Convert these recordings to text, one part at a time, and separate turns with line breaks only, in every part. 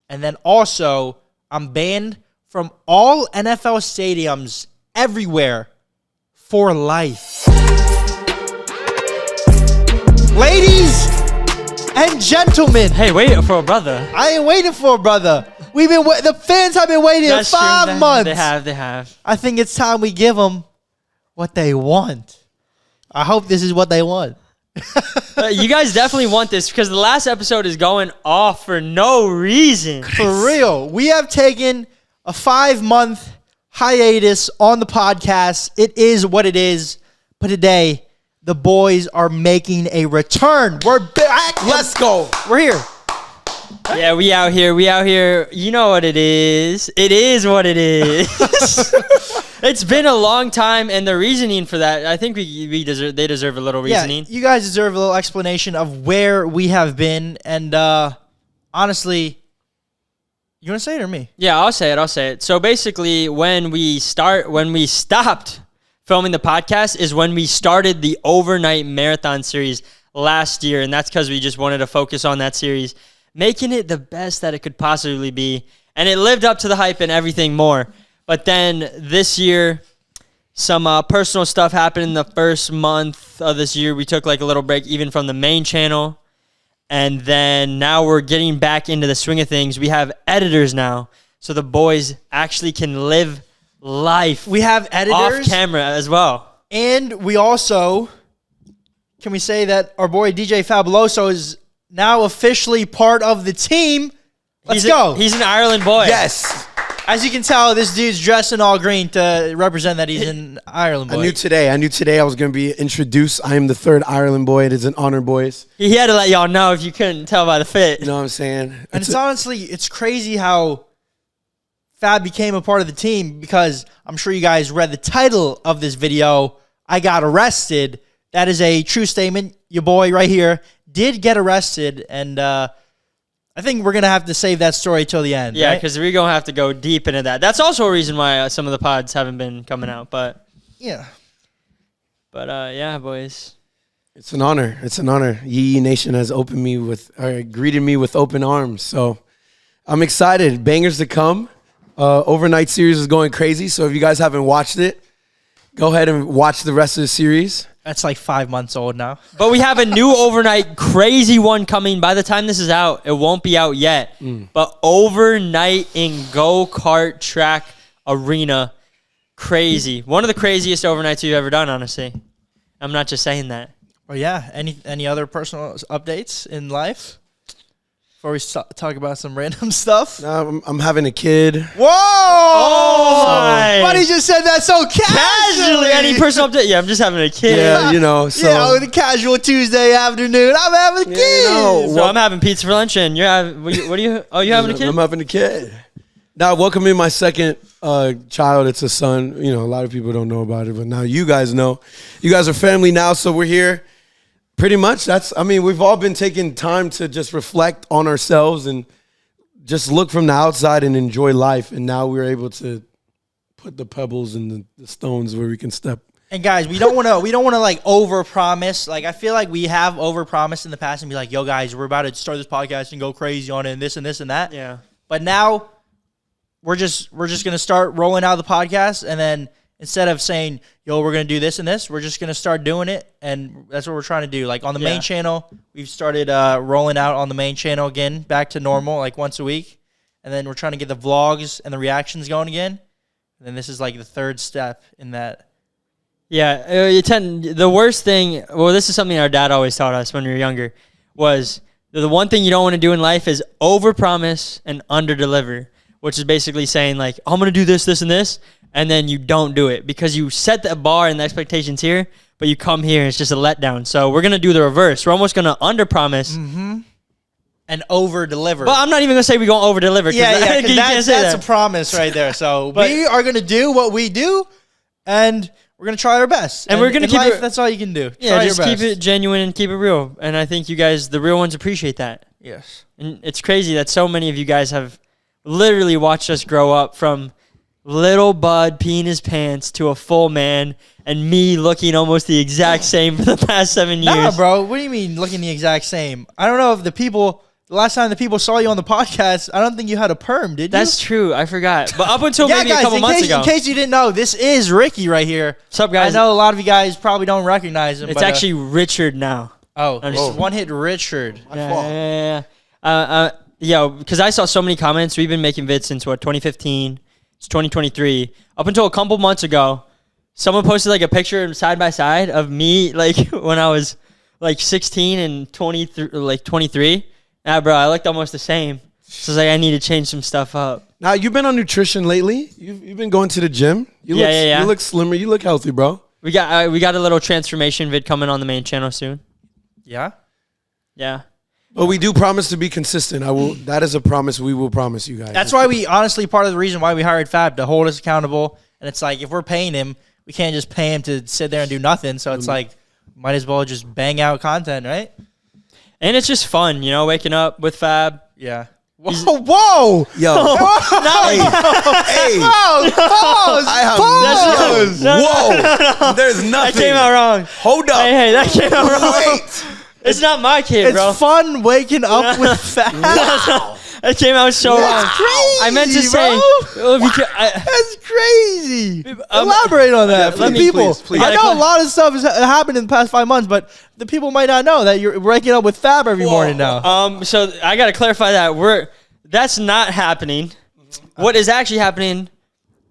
And then also, I'm banned from all NFL stadiums everywhere for life. Ladies and gentlemen.
Hey, wait for a brother.
I ain't waiting for a brother. The fans have been waiting
That's
5
true.
months.
They have.
I think it's time we give them what they want. I hope this is what they want.
You guys definitely want this because the last episode is going off for no reason.
For real. We have taken a 5-month hiatus on the podcast. It is what it is. But today, the boys are making a return. We're back.
Let's go.
We're here.
Yeah, we out here. You know what it is. It is what it is. It's been a long time, and the reasoning for that, I think they deserve a little reasoning.
Yeah, you guys deserve a little explanation of where we have been. And honestly, you want to say it or me?
Yeah, I'll say it. So basically, when we stopped filming the podcast is when we started the overnight marathon series last year, and that's because we just wanted to focus on that series, making it the best that it could possibly be, and it lived up to the hype and everything more. But then this year, some personal stuff happened in the first month of this year. We took like a little break even from the main channel. And then now we're getting back into the swing of things. We have editors now. So the boys actually can live life.
We have editors.
Off camera as well.
And we also, can we say that our boy DJ Fabuloso is now officially part of the team? Let's go.
He's an Ireland boy.
Yes.
As you can tell, this dude's dressed in all green to represent that he's an Ireland boy.
I knew today I was going to be introduced. I am the third Ireland boy. It is an honor, boys.
He had to let y'all know if you couldn't tell by the fit.
You know what I'm saying?
And it's honestly, it's crazy how Fab became a part of the team because I'm sure you guys read the title of this video, I Got Arrested. That is a true statement. Your boy right here did get arrested, and I think we're going to have to save that story till the end.
Yeah,
right?
because we're going to have to go deep into that. That's also a reason why some of the pods haven't been coming out. But
yeah,
boys.
It's an honor. It's an honor. Yee Nation has greeted me with open arms. So I'm excited. Bangers to come. Overnight series is going crazy. So if you guys haven't watched it, go ahead and watch the rest of the series.
That's like 5 months old now.
But we have a new overnight crazy one coming. By the time this is out, it won't be out yet. But overnight in go-kart track arena, crazy. One of the craziest overnights we've ever done, honestly. I'm not just saying that.
Well, yeah. Any other personal updates in life? Before we talk about some random stuff.
I'm having a kid.
Whoa!
Oh, my.
Buddy just said that so casually.
Any personal update? Yeah, I'm just having a kid.
Yeah, you know. So
Yeah, the casual Tuesday afternoon. I'm having a kid.
you know.
So I'm having pizza for lunch, and you're having, what are you? Oh, you having a kid?
I'm having a kid. Now, welcoming my second child. It's a son. You know, a lot of people don't know about it, but now you guys know. You guys are family now, so we're here. Pretty much. We've all been taking time to just reflect on ourselves and just look from the outside and enjoy life. And now we're able to put the pebbles and the stones where we can step.
And guys, we don't want to like overpromise. Like I feel like we have overpromised in the past and be like, "Yo, guys, we're about to start this podcast and go crazy on it and this and this and that."
Yeah.
But now we're just gonna start rolling out the podcast, and then instead of saying, "Yo, we're gonna do this and this," we're just gonna start doing it, and that's what we're trying to do. Like on the main channel, we've started rolling out on the main channel again, back to normal, like once a week, and then we're trying to get the vlogs and the reactions going again. And then this is like the third step in that.
Yeah, the worst thing, well, this is something our dad always taught us when we were younger, was the one thing you don't want to do in life is overpromise and underdeliver, which is basically saying like, I'm going to do this, this, and this, and then you don't do it because you set the bar and the expectations here, but you come here and it's just a letdown. So we're going to do the reverse. We're almost going to underpromise
And over-deliver.
But I'm not even going to say we're going to over-deliver.
Yeah,
you can't say
that's
that.
a promise right there. So we are going to do what we do, and we're going to try our best.
And we're going to keep
life,
it.
that's all you can do.
Yeah,
try
just
your
keep
best.
it genuine and keep it real. And I think you guys, the real ones, appreciate that.
Yes.
And it's crazy that so many of you guys have literally watched us grow up from little bud peeing his pants to a full man, and me looking almost the exact same for the past 7 years.
Nah, bro. What do you mean looking the exact same? I don't know if the people the last time the people saw you on the podcast, I don't think you had a perm, did you?
That's true. I forgot. But up until maybe
guys,
a couple months ago.
In case you didn't know, this is Ricky right here.
What's up, guys?
I know a lot of you guys probably don't recognize him.
It's
but,
actually Richard now.
it's one hit Richard.
Yeah, because I saw so many comments. We've been making vids since 2015. It's 2023. Up until a couple months ago, someone posted like a picture side by side of me like when I was like 16 and 23. Yeah, bro, I looked almost the same. So I was like, I need to change some stuff up.
Now, you've been on nutrition lately. You've been going to the gym. You look slimmer. You look healthy, bro.
We got a little transformation vid coming on the main channel soon.
Yeah?
Yeah.
But we do promise to be consistent. That is a promise we will promise you guys.
That's why we, honestly, part of the reason why we hired Fab, to hold us accountable. And it's like, if we're paying him, we can't just pay him to sit there and do nothing. So it's like, might as well just bang out content, right?
And it's just fun, waking up with Fab.
Yeah. Whoa!
Yo. Hey.
Pause!
I have
Pause!
Whoa. There's nothing.
That came out wrong.
Hold up.
Hey, that came out wrong.
Wait.
It's not my kid,
It's
bro.
fun waking up with Fab.
It came out so wrong.
crazy,
I meant to
bro.
say.
That's crazy.
Um,
Elaborate on that for
let
the
me-
people.
please.
I know a lot of stuff has happened in the past 5 months, but the people might not know that you're waking up with Fab every morning now.
So I gotta clarify that that's not happening. What is actually happening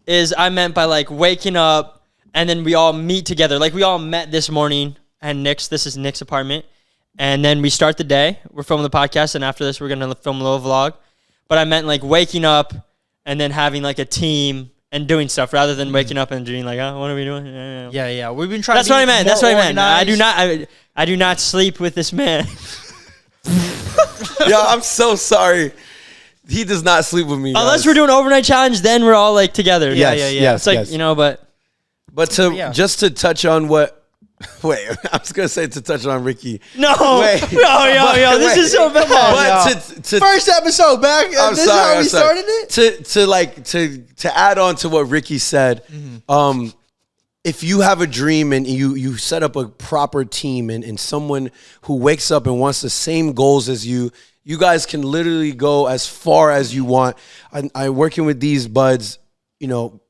is I meant by like waking up and then we all meet together. Like we all met this morning at Nick's. This is Nick's apartment. And then we start the day. We're filming the podcast, and after this, we're gonna film a little vlog. But I meant like waking up and then having like a team and doing stuff rather than waking up and doing like, oh, what are we doing?
Yeah. We've been trying.
That's
to
what
be
I meant.
more
That's what I meant.
organized.
I do not sleep with this man.
Yo, I'm so sorry. He does not sleep with me.
Unless
guys.
we're doing overnight challenge, then we're all like together.
Yes,
Yeah.
yes,
It's like,
yes. But
Yeah.
just to touch on what. Wait, I was gonna say to touch on Ricky.
No,
Wait.
yo, this is so bad.
But to
First episode back.
I'm
This
sorry,
is how
I'm
we
sorry.
started it.
To add on to what Ricky said, if you have a dream and you set up a proper team and someone who wakes up and wants the same goals as you guys can literally go as far as you want. I working with these buds,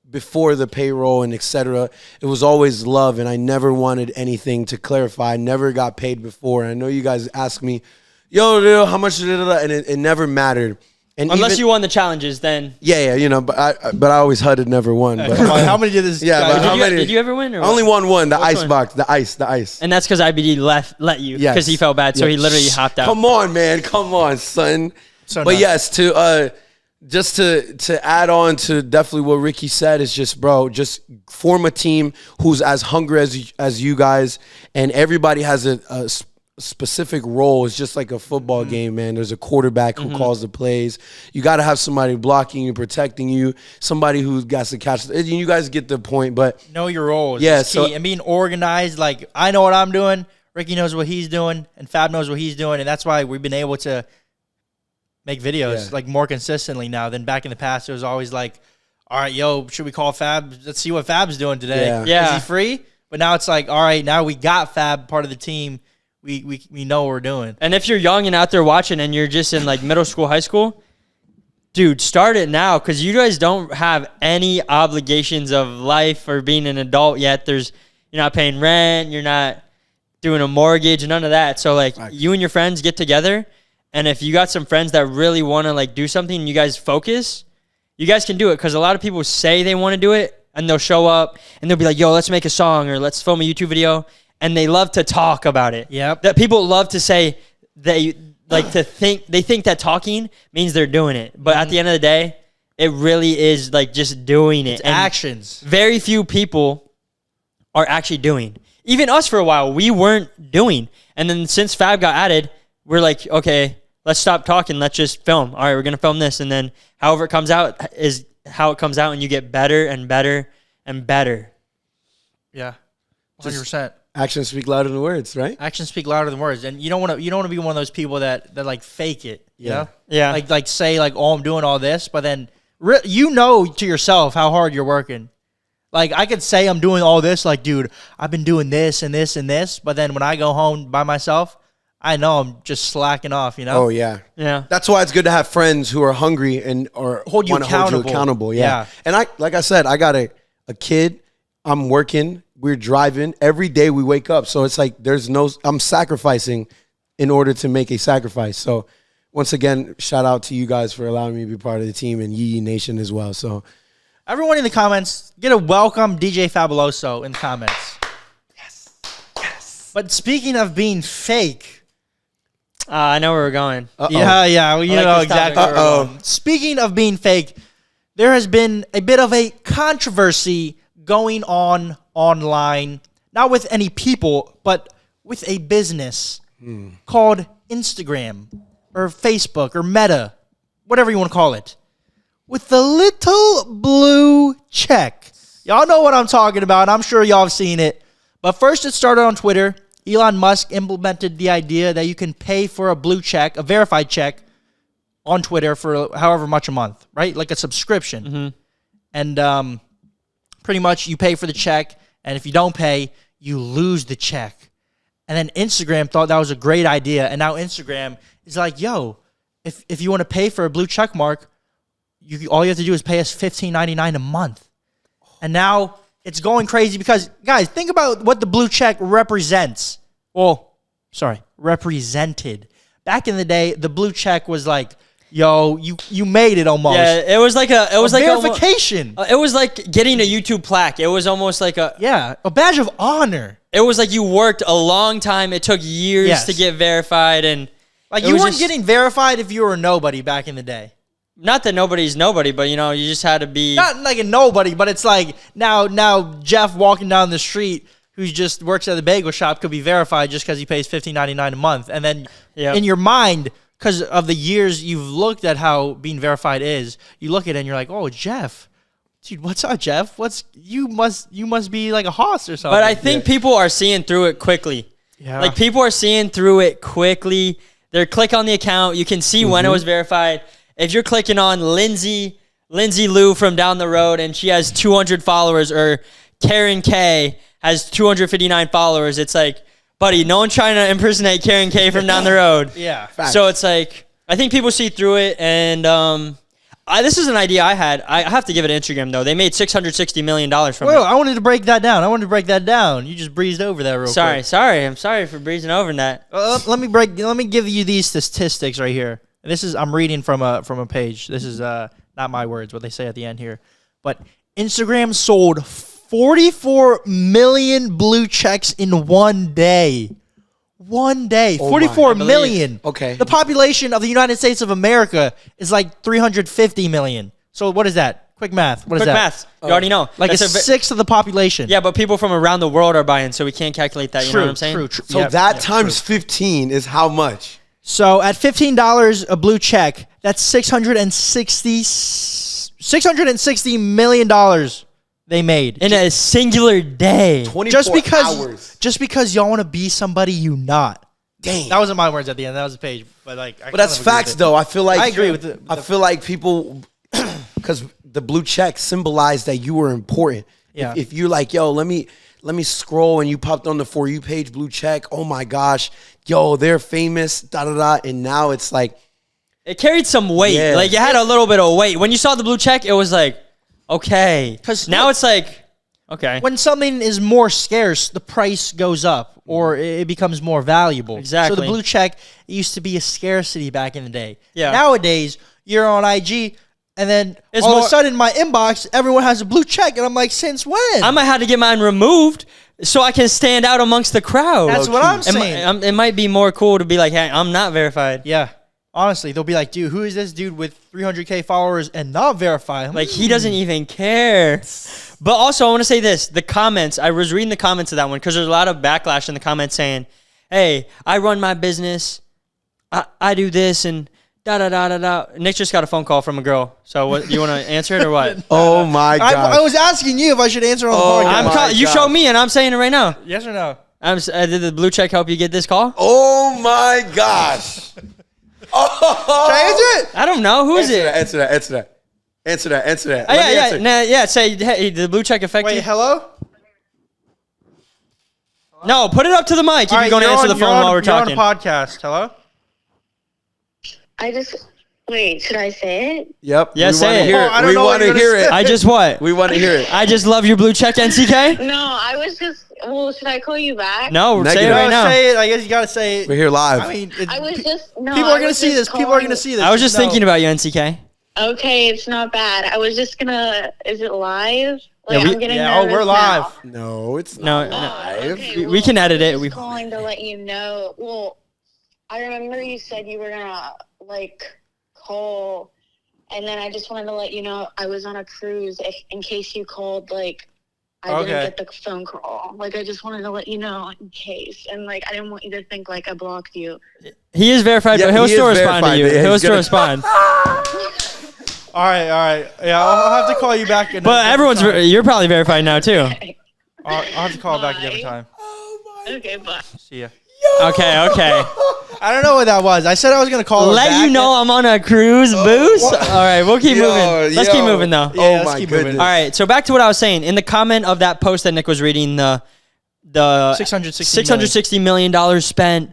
before the payroll and etc. It was always love, and I never wanted anything to clarify. I never got paid before. And I know you guys ask me, yo, how much? And it never mattered. And
Unless you won the challenges, then.
yeah, but I always HUD never won. But
Come on, how many did this?
Yeah,
guy
but
do?
how many-
Did you ever win? Or
I only won one, the
Which
ice
one?
box, the ice.
And that's because IBD let you
Yes.
because he felt bad, so he
Yes.
literally hopped out.
Come on, man. Come on, son.
So
but
nuts.
yes, just to add on to definitely what Ricky said is just, bro, just form a team who's as hungry as you guys, and everybody has a specific role. It's just like a football game, man. There's a quarterback who calls the plays. You got to have somebody blocking you, protecting you, somebody who's got to catch. You guys get the point, but
Know your roles.
Yeah,
It's
so-
key. And being organized. Like, I know what I'm doing. Ricky knows what he's doing, and Fab knows what he's doing, and that's why we've been able to make videos like more consistently now than back in the past. It was always like, all right, yo, should we call Fab? Let's see what Fab's doing today.
Yeah.
Is he free? But now it's like, all right, now we got Fab part of the team. We know what we're doing.
And if you're young and out there watching and you're just in like middle school, high school, dude, start it now because you guys don't have any obligations of life or being an adult yet. You're not paying rent, you're not doing a mortgage, none of that. So like you and your friends get together, and if you got some friends that really want to like do something and you guys focus, you guys can do it because a lot of people say they want to do it and they'll show up and they'll be like, yo, let's make a song or let's film a YouTube video. And they love to talk about it.
Yep.
That people love to say they think that talking means they're doing it. But at the end of the day, it really is like just doing it.
It's
And
actions.
very few people are actually doing. Even us for a while, we weren't doing. And then since Fab got added, we're like, okay, let's stop talking. Let's just film. All right, we're going to film this. And then however it comes out is how it comes out. And you get better and better and better.
Yeah. 100%.
actions speak louder than words, right?
Actions speak louder than words, and you don't want to be one of those people that like fake it. You know?
Yeah.
Like say like, oh, I'm doing all this, but then to yourself how hard you're working. Like I could say I'm doing all this, like, dude, I've been doing this and this and this, but then when I go home by myself, I know I'm just slacking off, you know?
Oh yeah.
Yeah.
That's why it's good to have friends who are hungry and or
Hold you
wanna hold you
accountable.
accountable. Yeah.
Yeah.
And like I said, I got a kid. I'm working. We're driving every day. We wake up, so it's like I'm sacrificing in order to make a sacrifice. So once again, shout out to you guys for allowing me to be part of the team and Yee Nation as well. So
Everyone in the comments, get a welcome DJ Fabuloso in the comments. Yes. But speaking of being fake,
I know where we're going.
yeah, well, you
I like
know
this topic.
exactly. where we're
Uh-oh.
going. Speaking of being fake, there has been a bit of a controversy going on online, not with any people, but with a business called Instagram or Facebook or Meta, whatever you want to call it, with the little blue check. Y'all know what I'm talking about. I'm sure y'all have seen it. But first it started on Twitter. Elon Musk implemented the idea that you can pay for a blue check, a verified check, on Twitter for however much a month, right? Like a subscription. And pretty much you pay for the check, and if you don't pay, you lose the check. And then Instagram thought that was a great idea, and now Instagram is like, yo, if you want to pay for a blue check mark, all you have to do is pay us $15.99 a month. And now it's going crazy because, guys, think about what the blue check represents. Represented. Back in the day, the blue check was like, yo, you made it almost.
Yeah, it was like a
verification.
It was like getting a YouTube plaque. It was almost like
A badge of honor.
it was like you worked a long time. It took years
Yes.
to get verified, and
Like,
it
you
was
weren't
just-
getting verified if you were a nobody back in the day.
not that nobody's nobody, but you know, you just had to be.
Not like a nobody, but it's like now Jeff walking down the street who just works at the bagel shop could be verified just because he pays $15.99 a month. And then
Yep.
in your mind, because of the years you've looked at how being verified is, you look at it and you're like, oh, Jeff. Dude, what's up, Jeff? You must be like a hoss or something.
But I think people are seeing through it quickly.
Yeah.
Like, people are seeing through it quickly. They're click on the account. You can see when it was verified. If you're clicking on Lindsay Lou from down the road and she has 200 followers, or Karen K has 259 followers, it's like, buddy, no one's trying to impersonate Karen K from down the road.
Yeah.
Facts.
So it's like, I think people see through it, and this is an idea I had. I have to give it to Instagram, though. They made $660 million from
Well,
it.
I wanted to break that down. You just breezed over that real quick.
Sorry. I'm sorry for breezing over that.
Let me give you these statistics right here. And I'm reading from a page. This is not my words, what they say at the end here. But Instagram sold 44 million blue checks in one day. One day.
Oh
44
my.
million.
Okay.
The population of the United States of America is like 350 million. So what is that? Quick math. What is
Quick
that?
math. You already know.
Like
That's
a sixth of the population.
yeah, but people from around the world are buying, so we can't calculate that. You know what I'm saying?
True.
So
Yeah,
that
yeah,
times 15 is how much?
So at $15 a blue check, that's $660 million they made.
In a singular day.
24 hours.
Just because y'all want to be somebody you not.
Dang.
That wasn't my words at the end. That was a page. But like,
But that's facts, though. I feel like
I agree with the-
I feel like people, because the blue check symbolized that you were important.
Yeah.
If you're like, yo, let me scroll, and you popped on the For You page, blue check. Oh my gosh, yo, they're famous. Da da da. And now it's like,
It carried some weight.
Yeah.
Like, it had a little bit of weight. When you saw the blue check, it was like, okay.
'Cause
now
look-
it's like, okay.
When something is more scarce, the price goes up or it becomes more valuable.
Exactly.
So the blue check used to be a scarcity back in the day.
Yeah.
Nowadays, you're on IG, and then
It's
all of
more-
a sudden, my inbox, everyone has a blue check, and I'm like, since when?
I might have to get mine removed so I can stand out amongst the crowd.
That's what I'm
It mi-
saying.
It might be more cool to be like, hey, I'm not verified.
Yeah. Honestly, they'll be like, dude, who is this dude with 300K followers and not verified?
Like, he doesn't even care. But also, I want to say this. The comments, I was reading the comments of that one because there's a lot of backlash in the comments saying, hey, I run my business. I do this and da-da-da-da-da. Nick just got a phone call from a girl. So what, you want to answer it or what?
oh my
I
god.
was asking you if I should answer on the
Oh,
podcast.
You
God.
show me and I'm saying it right now.
Yes or no?
Did the blue check help you get this call?
oh my gosh.
Should I answer it?
I don't know. Who is it?
Answer that.
Oh,
Let me
yeah.
answer.
Nah, yeah. Say, hey, did the blue check affect
Wait,
you?
hello?
No, put it up to the mic if you're going to answer the phone while we're talking.
You're on a podcast. Hello?
Wait, should I say it?
Yep.
Yeah,
we
say
wanna
it.
hear
Oh, I don't
We
know what
want to
you're
hear
gonna
it.
say.
I just what?
We want to hear it.
I just love your blue check, NCK.
No, I was just. Well, should I call you back?
No, say it
Negative.
right
No,
now.
say it. I guess you gotta say it.
We're here live.
I mean,
I was just. No,
people
I
are gonna
was
see
just
this. People are gonna
calling-
see this.
I was just
No.
thinking about you, NCK.
Okay, it's not bad. I was just gonna. Is it live? Like,
Yeah,
I'm getting
Yeah. Oh,
nervous
we're live.
now.
No, it's
No,
not
no.
live.
Okay,
We can edit
I
it.
was
We-
calling to let you know. Well, I remember you said you were gonna call, and then I just wanted to let you know I was on a cruise. In case you called, I
Okay.
didn't get the phone call. I just wanted to let you know in case, and I didn't want you to think I blocked you.
He is verified,
Yeah,
but he'll
he
still
is
respond to
verified,
you.
but yeah,
He'll
he's
still
gonna-
respond.
All right. Yeah, I'll have to call you back.
But everyone's, you're probably verified now too.
I'll have to call back a different
Bye.
time.
Okay, bye.
See ya.
Okay.
I don't know what that was. I said I was gonna call. her
Let
back.
you know I'm on a cruise boost. All right, we'll keep moving. Let's keep moving though.
Yeah,
Oh
let's
my
keep moving.
goodness.
All right, so back to what I was saying. In the comment of that post that Nick was reading, the $660 million spent,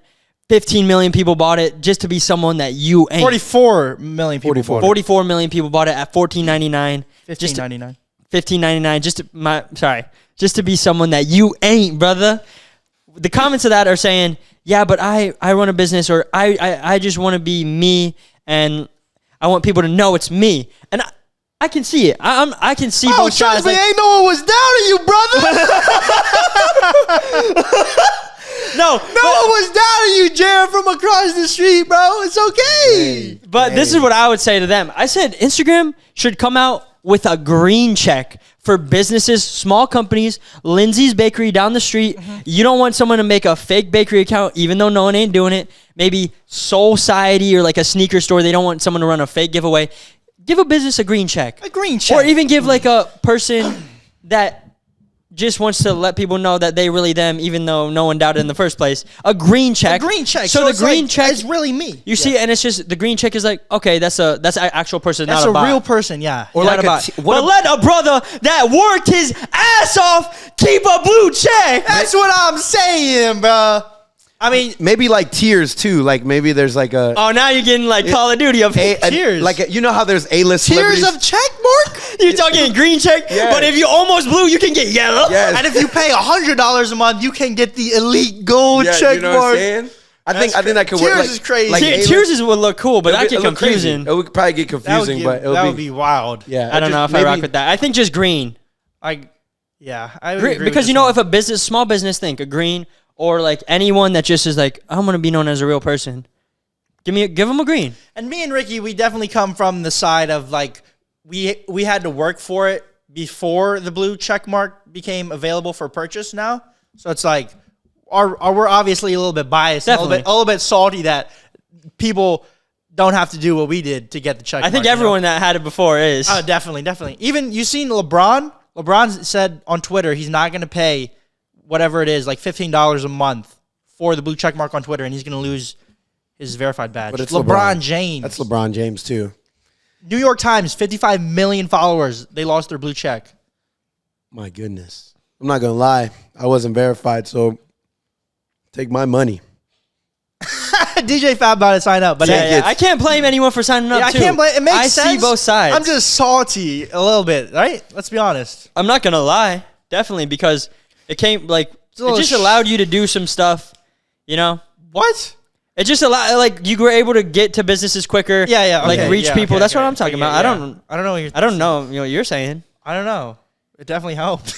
15 million people bought it just to be someone that you ain't.
44 million people.
44.
44 million people bought it at $14.99. Just to-
$15.99.
$15.99 just to be someone that you ain't, brother. The comments of that are saying, yeah, but I run a business, or I just want to be me, and I want people to know it's me. And I can see it. I can see
Oh,
both sides.
trust me,
Like,
ain't no one was down on you, brother.
no,
No one was down on you, Jared, from across the street, bro. It's okay.
but this is what I would say to them. I said Instagram should come out with a green check for businesses, small companies. Lindsay's Bakery down the street. You don't want someone to make a fake bakery account, even though no one ain't doing it. Maybe Soul Society or a sneaker store. They don't want someone to run a fake giveaway. Give a business a green check.
A green check.
Or even give a person that just wants to let people know that they really them, even though no one doubted in the first place. A green check.
A green check.
So, the
it's
green check
is really me.
you see, and it's just the green check is okay. That's an actual person,
That's
not a bot.
real person, yeah.
Or
Not
like
a bot.
what
But let a brother that worked his ass off keep a blue check.
That's what I'm saying, bro. I mean,
maybe tiers too. Maybe there's a
Oh, now you're getting Call of Duty of
Tiers.
you know how there's A-list
tiers
celebrities?
of check mark.
You're talking green check,
Yes.
but if you almost blue, you can get yellow.
Yes.
And if you pay $100 a month, you can get the elite gold
Yeah,
check
you know what
mark.
I'm saying? I think that could work.
Tiers is crazy.
A-list-
Tiers would look cool, but that get
it'll look crazy.
confusing.
It would probably get
That would,
confusing, but it'll
that would be wild.
yeah.
I don't know if I rock with that. I think just green.
I would
Green,
agree
because
with
if
this
a small business think a green, or anyone that just is I'm gonna be known as a real person, give them a green.
one. And me and Ricky, we definitely come from the side of we had to work for it before the blue check mark became available for purchase now. So it's we're obviously a little bit biased, and a little bit salty that people don't have to do what we did to get the check
I think
mark,
everyone that had it before is.
Oh, definitely. Even you seen LeBron? LeBron said on Twitter he's not going to pay whatever it is, $15 a month for the blue check mark on Twitter, and he's going to lose his verified badge.
But it's
LeBron James.
That's LeBron James too.
New York Times, 55 million followers. They lost their blue check.
My goodness. I'm not gonna lie. I wasn't verified, so take my money.
DJ Fab about to sign up, but
I can't blame anyone for signing up.
I
too.
can't blame. It makes
I
sense.
see both sides.
I'm just salty a little bit, right? Let's be honest.
I'm not gonna lie, definitely, because it came it
little
just allowed you to do some stuff,
What?
It just allowed you were able to get to businesses quicker.
Yeah. Okay,
reach
yeah,
people.
okay,
That's what
okay.
I'm talking
Okay,
about.
yeah.
I don't
know what you're.
I don't know. What you're saying.
I don't know. It definitely helped.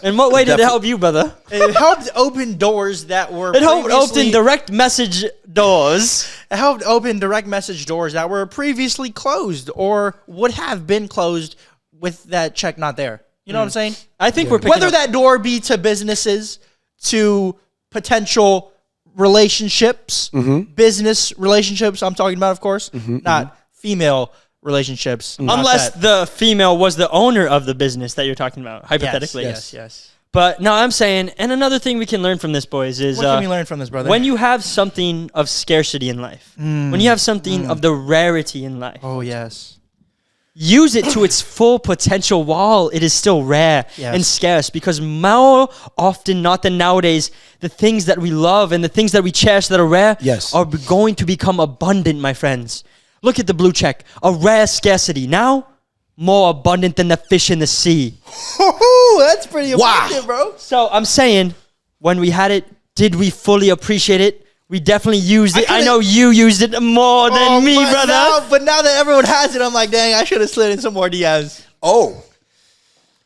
In what way did it help you, brother?
It helped open doors that were.
It helped
previously-
open direct message doors.
It helped open direct message doors that were previously closed or would have been closed with that check not there. You know what I'm saying?
I think we're picking
Whether
up-
that door be to businesses, to potential relationships, business relationships, I'm talking about, of course, not female relationships. not
unless
that.
the female was the owner of the business that you're talking about, hypothetically.
Yes.
But no, I'm saying, and another thing we can learn from this, boys, is
What can we learn from this, brother?
when you have something of scarcity in life, when you have something of the rarity in life,
Oh, yes.
use it to its full potential while it is still rare
Yes.
and scarce, because more often not than nowadays, the things that we love and the things that we cherish that are rare
Yes.
are going to become abundant, my friends. Look at the blue check, a rare scarcity. Now, more abundant than the fish in the sea.
That's pretty
Wow.
abundant, bro.
So I'm saying, when we had it, did we fully appreciate it? We definitely used it. I
could've-
know you used it more than me, brother.
But now that everyone has it, I'm like, dang, I should have slid in some more DMs.
Oh,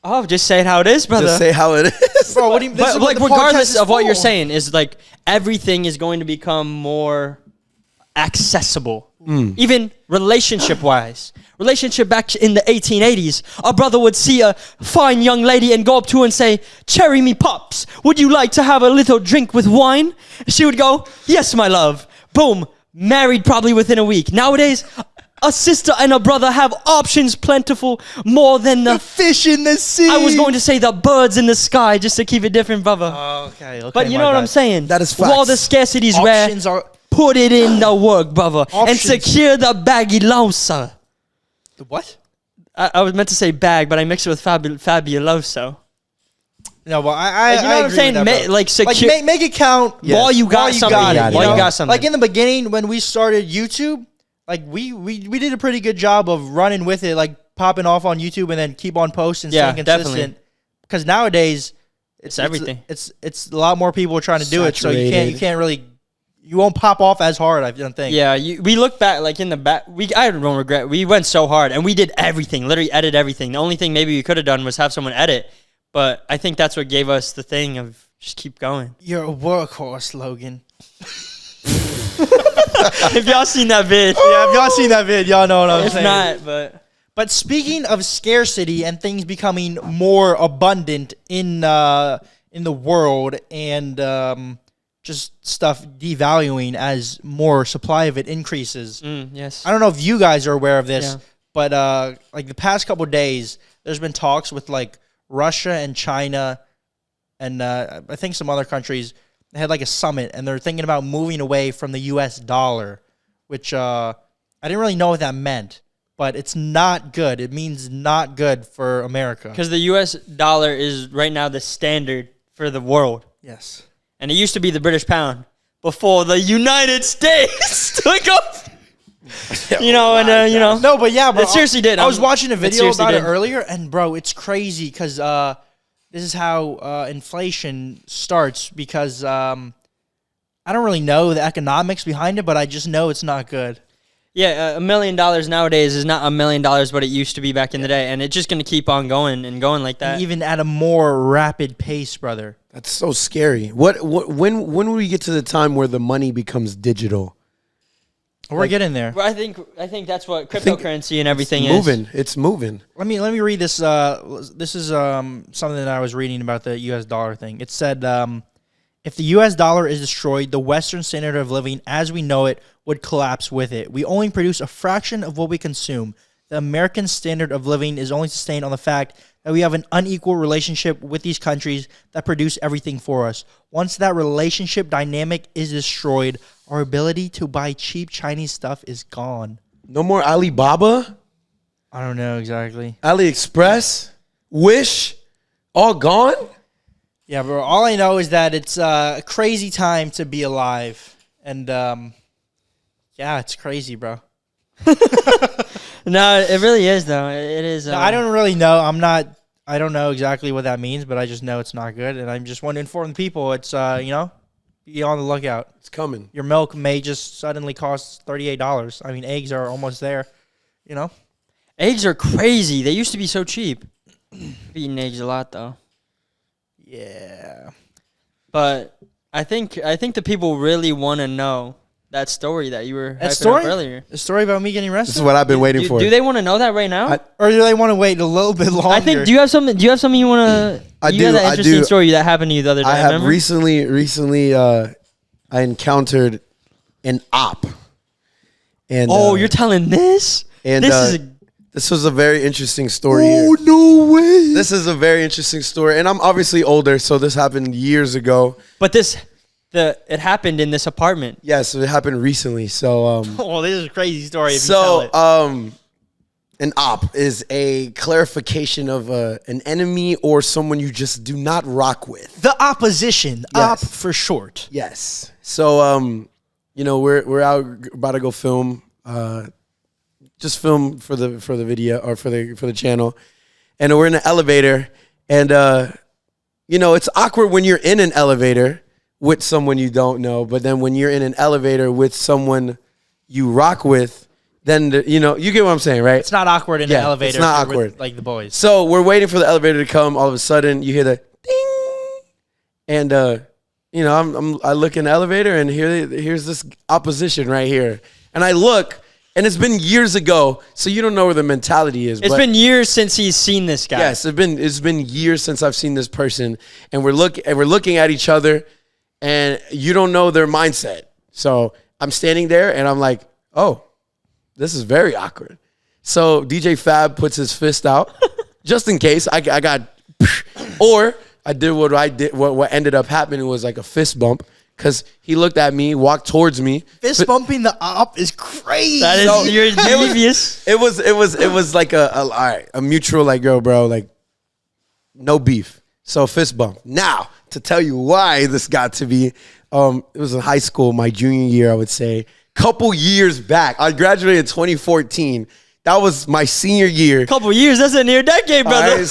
Oh, just say it how it is, brother.
just say how it is.
Bro, what do you this
But
is what
like,
the podcast
regardless
is
of what you're
for.
saying, is like everything is going to become more accessible, even relationship-wise. Relationship back in the 1880s, a brother would see a fine young lady and go up to her and say, "Cherry me pops, would you like to have a little drink with wine?" She would go, "Yes, my love." Boom, married probably within a week. Nowadays, a sister and a brother have options plentiful more than
The
the.
fish in the sea.
I was going to say the birds in the sky just to keep it different, brother.
Okay, okay.
But you know what I'm saying?
That is
While
facts.
the scarcity's rare,
Options are
put it in the work, brother. And
Options.
secure the baggy losa.
the what?
I was meant to say bag, but I mixed it with fabuloso.
No, well, I
Like, you know what I'm
agree
saying?
with that, bro.
Like, secure-
make it count.
Yes.
While you got something.
it,
While
you
you
know?
got something.
Like in the beginning when we started YouTube, like we did a pretty good job of running with it, like popping off on YouTube and then keep on posting,
Yeah,
staying consistent.
definitely.
Because nowadays
It's everything.
It's a lot more people trying to do it, so you
Saturated.
can't really you won't pop off as hard. I don't think.
Yeah, we look back, like in the back, I don't regret. We went so hard and we did everything, literally edit everything. The only thing maybe we could have done was have someone edit, but I think that's what gave us the thing of just keep going.
You're a workhorse, Logan.
If y'all seen that vid,
Yeah, if y'all seen that vid, y'all know what I'm
if
saying.
not, but
But speaking of scarcity and things becoming more abundant in the world and just stuff devaluing as more supply of it increases.
yes.
I don't know if you guys are aware of this,
Yeah.
but like the past couple days, there's been talks with like Russia and China and I think some other countries. They had like a summit and they're thinking about moving away from the US dollar, which I didn't really know what that meant. But it's not good. It means not good for America.
Because the U.S. dollar is right now the standard for the world.
Yes.
And it used to be the British pound before the United States took off. You know, and you know.
No, but yeah, bro.
It seriously did.
I was watching a
It
video
seriously
about it
did.
earlier, and bro, it's crazy because this is how inflation starts. Because I don't really know the economics behind it, but I just know it's not good.
Yeah, $1 million nowadays is not $1 million what it used to be back in the day. And it's just going to keep on going and going like that.
And even at a more rapid pace, brother.
That's so scary. When will we get to the time where the money becomes digital?
We're getting there.
Well, I think that's what cryptocurrency and everything is.
Moving. It's moving.
Let me read this. This is something that I was reading about the U.S. dollar thing. It said, if the U.S. dollar is destroyed, the Western standard of living as we know it would collapse with it. We only produce a fraction of what we consume. The American standard of living is only sustained on the fact that we have an unequal relationship with these countries that produce everything for us. Once that relationship dynamic is destroyed, our ability to buy cheap Chinese stuff is gone.
No more Alibaba,
I don't know exactly.
AliExpress, Wish, all gone?
Yeah, bro. All I know is that it's a crazy time to be alive. And, yeah, it's crazy, bro.
No, it really is, though. It is.
No, I don't really know. I don't know exactly what that means, but I just know it's not good. And I'm just want to inform the people. It's, be on the lookout.
It's coming.
Your milk may just suddenly cost $38. I mean, eggs are almost there,
Eggs are crazy. They used to be so cheap. I've eaten eggs a lot, though.
Yeah.
But I think the people really want to know that story that you were
That
hyping
story?
up earlier.
The story about me getting
This is
arrested?
what I've been waiting for.
Do they want to know that right now?
Or do they want to wait a little bit longer?
I think. Do you have something you want to?
I
you
do,
had an
I
interesting
do.
story that happened to you the other day.
I have
remember?
recently I encountered an op. And
Oh, you're telling this?
and
This
was a very interesting story here.
no way.
This is a very interesting story, and I'm obviously older, so this happened years ago.
But it happened in this apartment.
Yes, it happened recently. So
Oh, this is a crazy story if you tell it.
An op is a clarification of an enemy or someone you just do not rock with.
The opposition, op for short.
Yes. So, we're out about to go film, just film for the video or for the channel, and we're in an elevator, and it's awkward when you're in an elevator with someone you don't know, but then when you're in an elevator with someone you rock with, then you get what I'm saying, right?
It's not awkward in an elevator.
It's not
if you're with,
awkward.
like the boys.
So we're waiting for the elevator to come. All of a sudden, you hear the ding, and I look in the elevator, and here's this opposition right here, and I look, and it's been years ago, so you don't know where the mentality is.
It's been years since he's seen this guy.
Yes, it's been years since I've seen this person, and we're looking at each other, and you don't know their mindset. So I'm standing there, and I'm like, oh, this is very awkward. So DJ Fab puts his fist out, just in case I got, or I did what I did. What ended up happening was like a fist bump, because he looked at me, walked towards me.
Fist bumping the op is crazy.
That is, you're devious.
It was like all right, a mutual, like, yo, bro, like, no beef. So fist bump. Now, to tell you why this got to be, it was in high school, my junior year, I would say. Couple years back. I graduated in 2014. That was my senior year.
Couple years, that's a near decade, brother.
Right,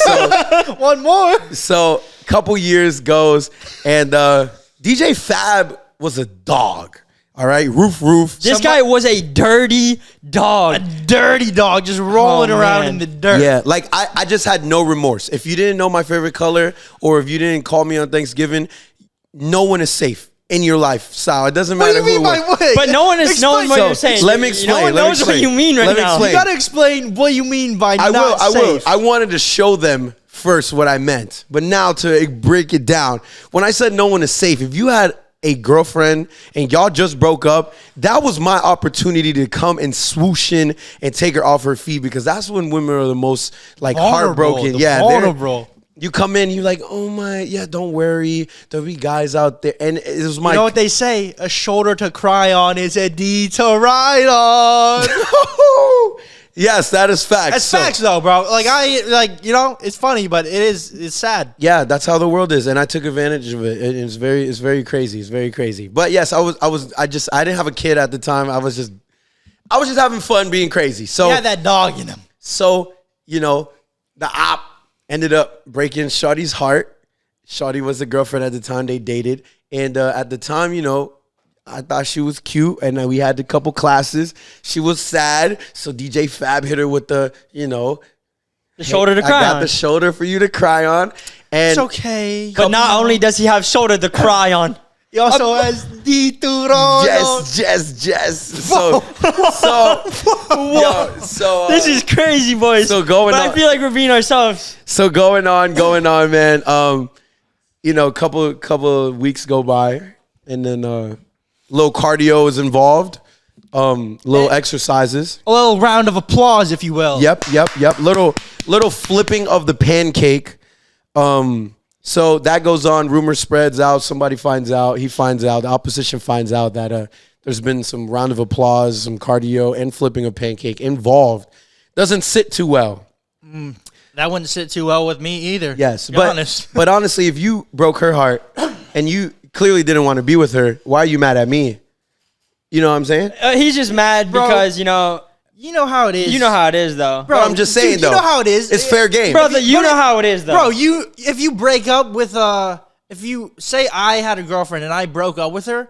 so,
One more.
so couple years goes, and DJ Fab was a dog. All right, roof.
This guy was a dirty dog.
Dirty dog just rolling around
man.
in the dirt.
Yeah, like I just had no remorse. If you didn't know my favorite color, or if you didn't call me on Thanksgiving, no one is safe in your lifestyle. It doesn't
What
matter
do you mean
who it
by
was.
what?
But no one is knowing what
So,
you're saying.
let me explain,
No one
let me
knows what
explain.
you mean right
Let me
now.
explain.
You gotta explain what you mean by
I
not
will.
safe.
I wanted to show them first what I meant, but now to break it down. When I said no one is safe, if you had a girlfriend and y'all just broke up, that was my opportunity to come and swoosh in and take her off her feet, because that's when women are the most like heartbroken. Yeah, they're-
vulnerable.
You come in, you're like, oh my, yeah, don't worry. There'll be guys out there. And it was my.
You know what they say? A shoulder to cry on is a D to ride on.
Yes, that is facts.
That's
So,
facts though, bro. Like it's funny, but it's sad.
yeah, that's how the world is, and I took advantage of it. It's very crazy. It's very crazy. But yes, I didn't have a kid at the time. I was just having fun being crazy. So
You had that dog in him.
So, the op ended up breaking Shawty's heart. Shawty was the girlfriend at the time. They dated. And at the time, I thought she was cute. And we had a couple classes. She was sad. So DJ Fab hit her with the
shoulder to
I
cry
got
on.
the shoulder for you to cry on. And
It's okay.
But not only does he have shoulder to cry on,
He also has D to ride on.
Yes. So,
this is crazy, boys.
So going
but
on-
I feel like we're being ourselves.
So going on, man. Couple of weeks go by, and then little cardio is involved. Little exercises.
A little round of applause, if you will.
Yep. Little flipping of the pancake. So that goes on. Rumor spreads out. Somebody finds out. He finds out. The opposition finds out that there's been some round of applause, some cardio, and flipping of pancake involved. Doesn't sit too well.
That wouldn't sit too well with me either.
Yes,
to be honest.
but honestly, if you broke her heart and you clearly didn't want to be with her, why are you mad at me? You know what I'm saying?
He's just mad
Bro.
because,
You know how it is.
you know how it is, though.
Bro,
But I'm just saying,
dude,
though.
You know how it is.
It's fair game.
Brother, you know how it is, though.
Bro, if you break up with if you say I had a girlfriend and I broke up with her,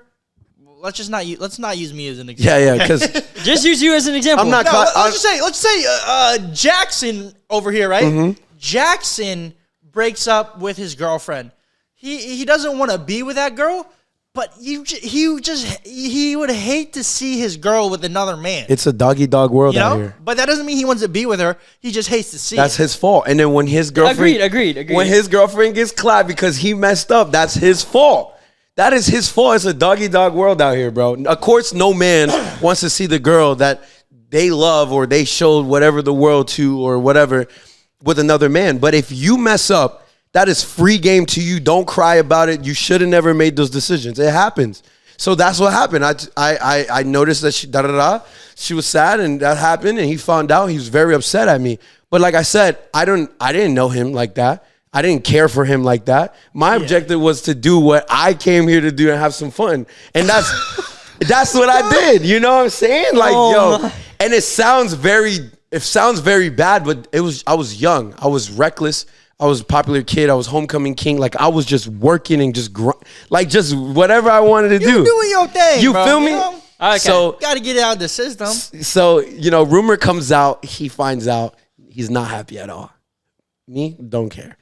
let's not use me as an example.
Yeah, because
Just use you as an example.
I'm not-
No,
I-
let's say Jackson over here, right?
Mm-hmm.
Jackson breaks up with his girlfriend. He doesn't want to be with that girl, but he would hate to see his girl with another man.
it's a doggy dog world
You
out
know,
here.
but that doesn't mean he wants to be with her. He just hates to see
That's
it.
his fault. And then when his girlfriend
Agreed.
when his girlfriend gets clapped because he messed up, that's his fault. That is his fault. It's a doggy dog world out here, bro. Of course, no man wants to see the girl that they love or they showed whatever the world to or whatever with another man. But if you mess up, that is free game to you. Don't cry about it. You should have never made those decisions. It happens. So that's what happened. I noticed that she was sad, and that happened, and he found out. He was very upset at me. But like I said, I didn't know him like that. I didn't care for him like that. My objective was to do what I came here to do and have some fun. And that's what I did. You know what I'm saying? Like, and it sounds very bad, but I was young. I was reckless. I was a popular kid. I was homecoming king. Like, I was just working and just just whatever I wanted to do.
You doing your thing,
You
bro,
feel me?
you know?
Okay.
So,
Got to get it out of the system.
so, rumor comes out. He finds out. He's not happy at all. Me, don't care.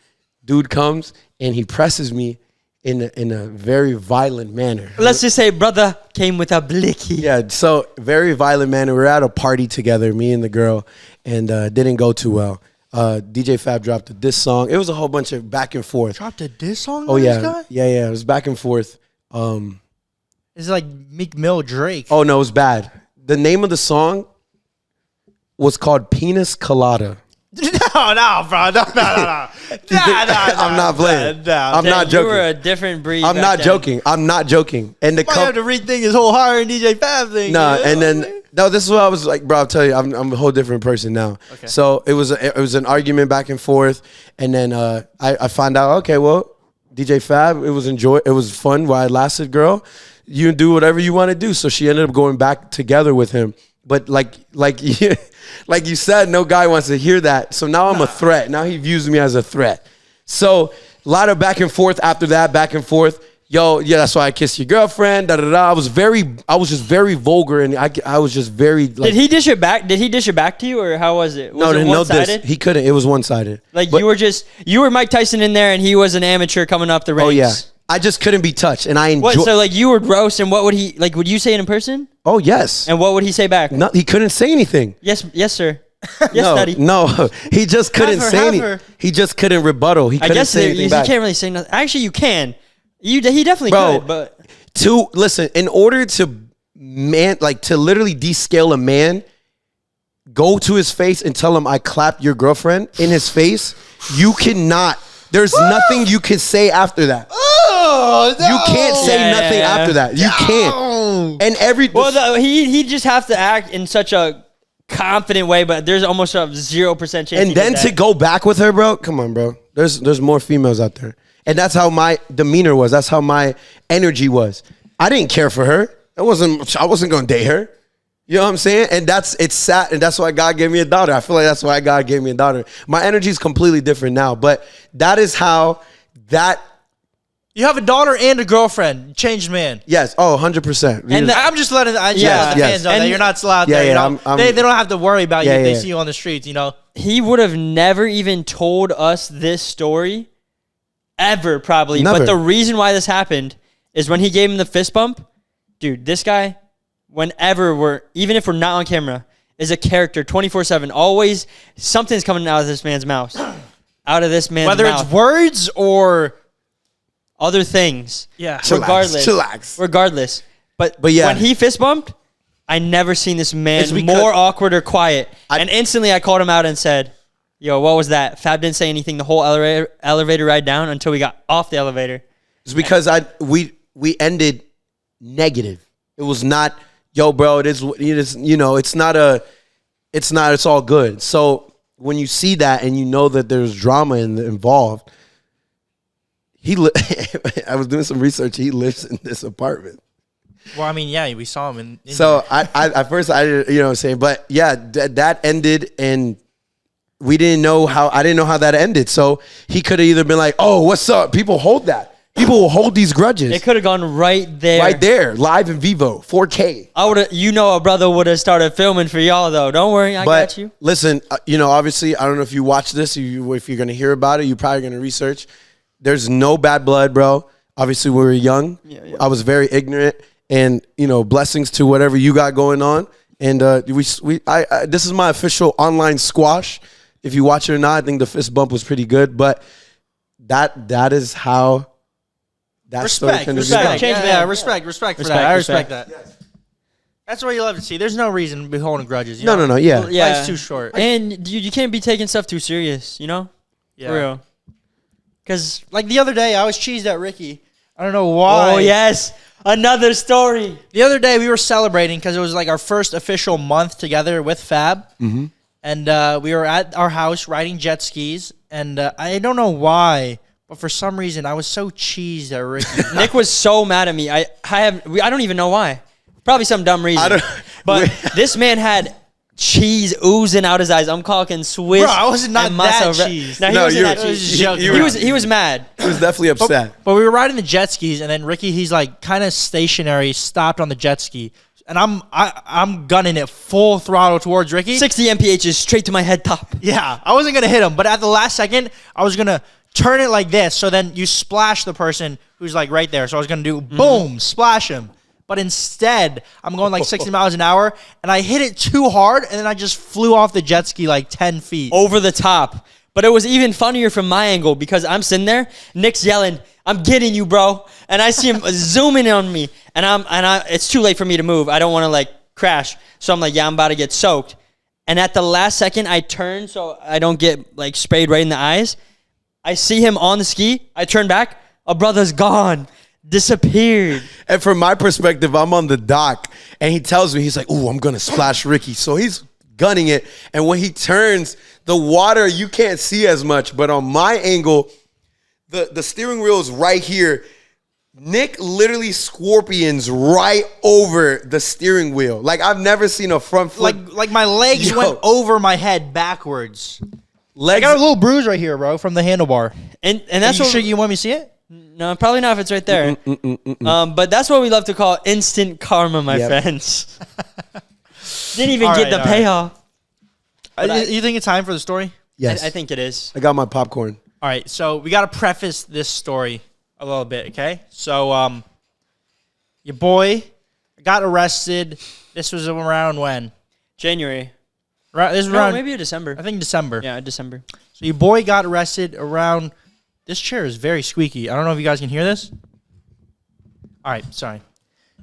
Dude comes and he presses me in a very violent manner.
Let's just say brother came with a blicky.
Yeah, so very violent manner. We were at a party together, me and the girl, and didn't go too well. DJ Fab dropped a diss song. It was a whole bunch of back and forth.
Dropped a diss song
Oh
on
yeah,
this guy?
yeah. It was back and forth.
It's like Meek Mill Drake.
Oh no, it was bad. The name of the song was called Penis Colada.
No, bro. No.
I'm not playing. I'm not
You were
joking.
a different breed.
I'm
back
not
then.
joking. I'm not joking. And the
Might have to rethink his whole hiring DJ Fab thing.
Nah,
you know
and
what I'm
then
saying?
no, this is what I was like, bro. I'll tell you, I'm a whole different person now.
Okay.
So it was an argument back and forth, and then I found out, okay, well, DJ Fab, it was fun while it lasted, girl. You do whatever you want to do. So she ended up going back together with him. But like you said, no guy wants to hear that. So now I'm a threat. Now he views me as a threat. So a lot of back and forth after that, back and forth. Yo, yeah, that's why I kissed your girlfriend. Da da da. I was just very vulgar, and I was just very. Like,
Did he dish it back? Did he dish it back to you, or how was it? Was it
no
one-sided?
diss. He couldn't. It was one sided.
Like you were Mike Tyson in there, and he was an amateur coming up the ranks.
Oh yeah, I just couldn't be touched, and I enjoy.
What? So like you would roast, and what would he like? Would you say it in person?
Oh yes.
And what would he say back?
No, he couldn't say anything.
Yes, sir. Yes,
no,
daddy.
no, he just couldn't
Have her,
say
have
anything.
her.
He just couldn't rebuttal. He
I
couldn't
guess
say anything
you
back.
can't really say nothing. Actually, you can. He definitely
Bro,
could, but
listen, in order to literally descale a man, go to his face and tell him I clapped your girlfriend in his face. You cannot. There's nothing you can say after that.
Oh, no.
You can't say
Yeah,
nothing
yeah.
after that. You can't. And
well, he just have to act in such a confident way, but there's almost a 0% chance. he
and
did
then
that.
to go back with her, bro. Come on, bro. There's more females out there, and that's how my demeanor was. That's how my energy was. I didn't care for her. I wasn't gonna date her. You know what I'm saying? And it's sad, and that's why God gave me a daughter. I feel like that's why God gave me a daughter. My energy is completely different now, but that is how that.
You have a daughter and a girlfriend. Changed man.
Yes. Oh, 100%.
And
I'm just letting the fans
yes.
know that
And-
you're not still out
Yeah,
there.
yeah,
You know?
I'm-
they don't have to worry about you
Yeah,
if they
yeah.
see you on the streets. You know.
he would have never even told us this story ever, probably.
Never.
But the reason why this happened is when he gave him the fist bump. Dude, this guy, even if we're not on camera, is a character 24/7. Always something's coming out of this man's mouth. Out of this man's
Whether
mouth.
it's words or
Other things.
yeah.
Chillax.
Regardless. But
yeah.
when he fist bumped, I never seen this man
It's because-
more awkward or quiet. And instantly I called him out and said, yo, what was that? Fab didn't say anything the whole elevator ride down until we got off the elevator.
It's because we ended negative. It was not, yo, bro. It is. It's all good. So when you see that and you know that there's drama involved, I was doing some research. He lives in this apartment.
Well, I mean, yeah, we saw him in
So I at first I didn't, you know what I'm saying, but yeah, that ended and we didn't know how. I didn't know how that ended. So he could have either been like, "Oh, what's up?" People hold that. People will hold these grudges.
It could have gone right there.
Right there, live in vivo, 4K.
I would have, a brother would have started filming for y'all though. Don't worry, I got you.
Listen, obviously, I don't know if you watch this, if you're gonna hear about it, you're probably gonna research. There's no bad blood, bro. Obviously, we were young.
Yeah.
I was very ignorant, and blessings to whatever you got going on. And this is my official online squash. If you watch it or not, I think the fist bump was pretty good, but that is how. That story
respect.
can be
Respect.
done.
Change,
Yeah,
man.
respect for
Respect,
that. I
respect.
respect that. That's what you love to see. There's no reason to be holding grudges. You
No,
know?
no, yeah.
Yeah.
Life's too short.
And you can't be taking stuff too serious,
Yeah.
For real. Because,
Like the other day, I was cheesed at Ricky. I don't know why.
oh, yes. Another story.
The other day we were celebrating because it was like our first official month together with Fab, and we were at our house riding jet skis, and I don't know why, but for some reason I was so cheesed at Ricky.
Nick was so mad at me. I don't even know why. Probably some dumb reason. But this man had cheese oozing out his eyes. I'm talking Swiss.
Bro, I was not
and
that
mozzarella.
cheese.
No, he
No,
wasn't
you're-
that cheese.
you- you-
He was mad.
He was definitely upset.
But we were riding the jet skis, and then Ricky, he's like kind of stationary, stopped on the jet ski, and I'm gunning it full throttle towards Ricky.
60 mph straight to my head top.
Yeah, I wasn't gonna hit him, but at the last second, I was gonna turn it like this, so then you splash the person who's like right there. So I was gonna do boom, splash him. But instead, I'm going like 60 miles an hour, and I hit it too hard, and then I just flew off the jet ski like 10 feet.
Over the top. But it was even funnier from my angle because I'm sitting there, Nick's yelling, "I'm getting you, bro." And I see him zooming on me, and it's too late for me to move. I don't want to like crash. So I'm like, yeah, I'm about to get soaked. And at the last second, I turn so I don't get like sprayed right in the eyes. I see him on the ski. I turn back. A brother's gone. Disappeared.
And from my perspective, I'm on the dock, and he tells me, he's like, "Ooh, I'm gonna splash Ricky." So he's gunning it, and when he turns, the water you can't see as much, but on my angle, the steering wheel is right here. Nick literally scorpions right over the steering wheel. Like I've never seen a front flip.
Like my legs
Yo.
went over my head backwards. I
legs.
got a little bruise right here, bro, from the handlebar.
And that's
you
what
sure you want me to see it?
No, probably not if it's right there. But that's what we love to call instant karma, my
Yep.
friends. Didn't even
All
get
right,
the
all right.
payoff.
You think it's time for the story?
Yes,
I think it is.
I got my popcorn.
All right, so we got to preface this story a little bit, okay? So, your boy got arrested. This was around when?
January.
This was
No,
around,
maybe December.
I think December.
Yeah, December.
So your boy got arrested around. This chair is very squeaky. I don't know if you guys can hear this. All right, sorry,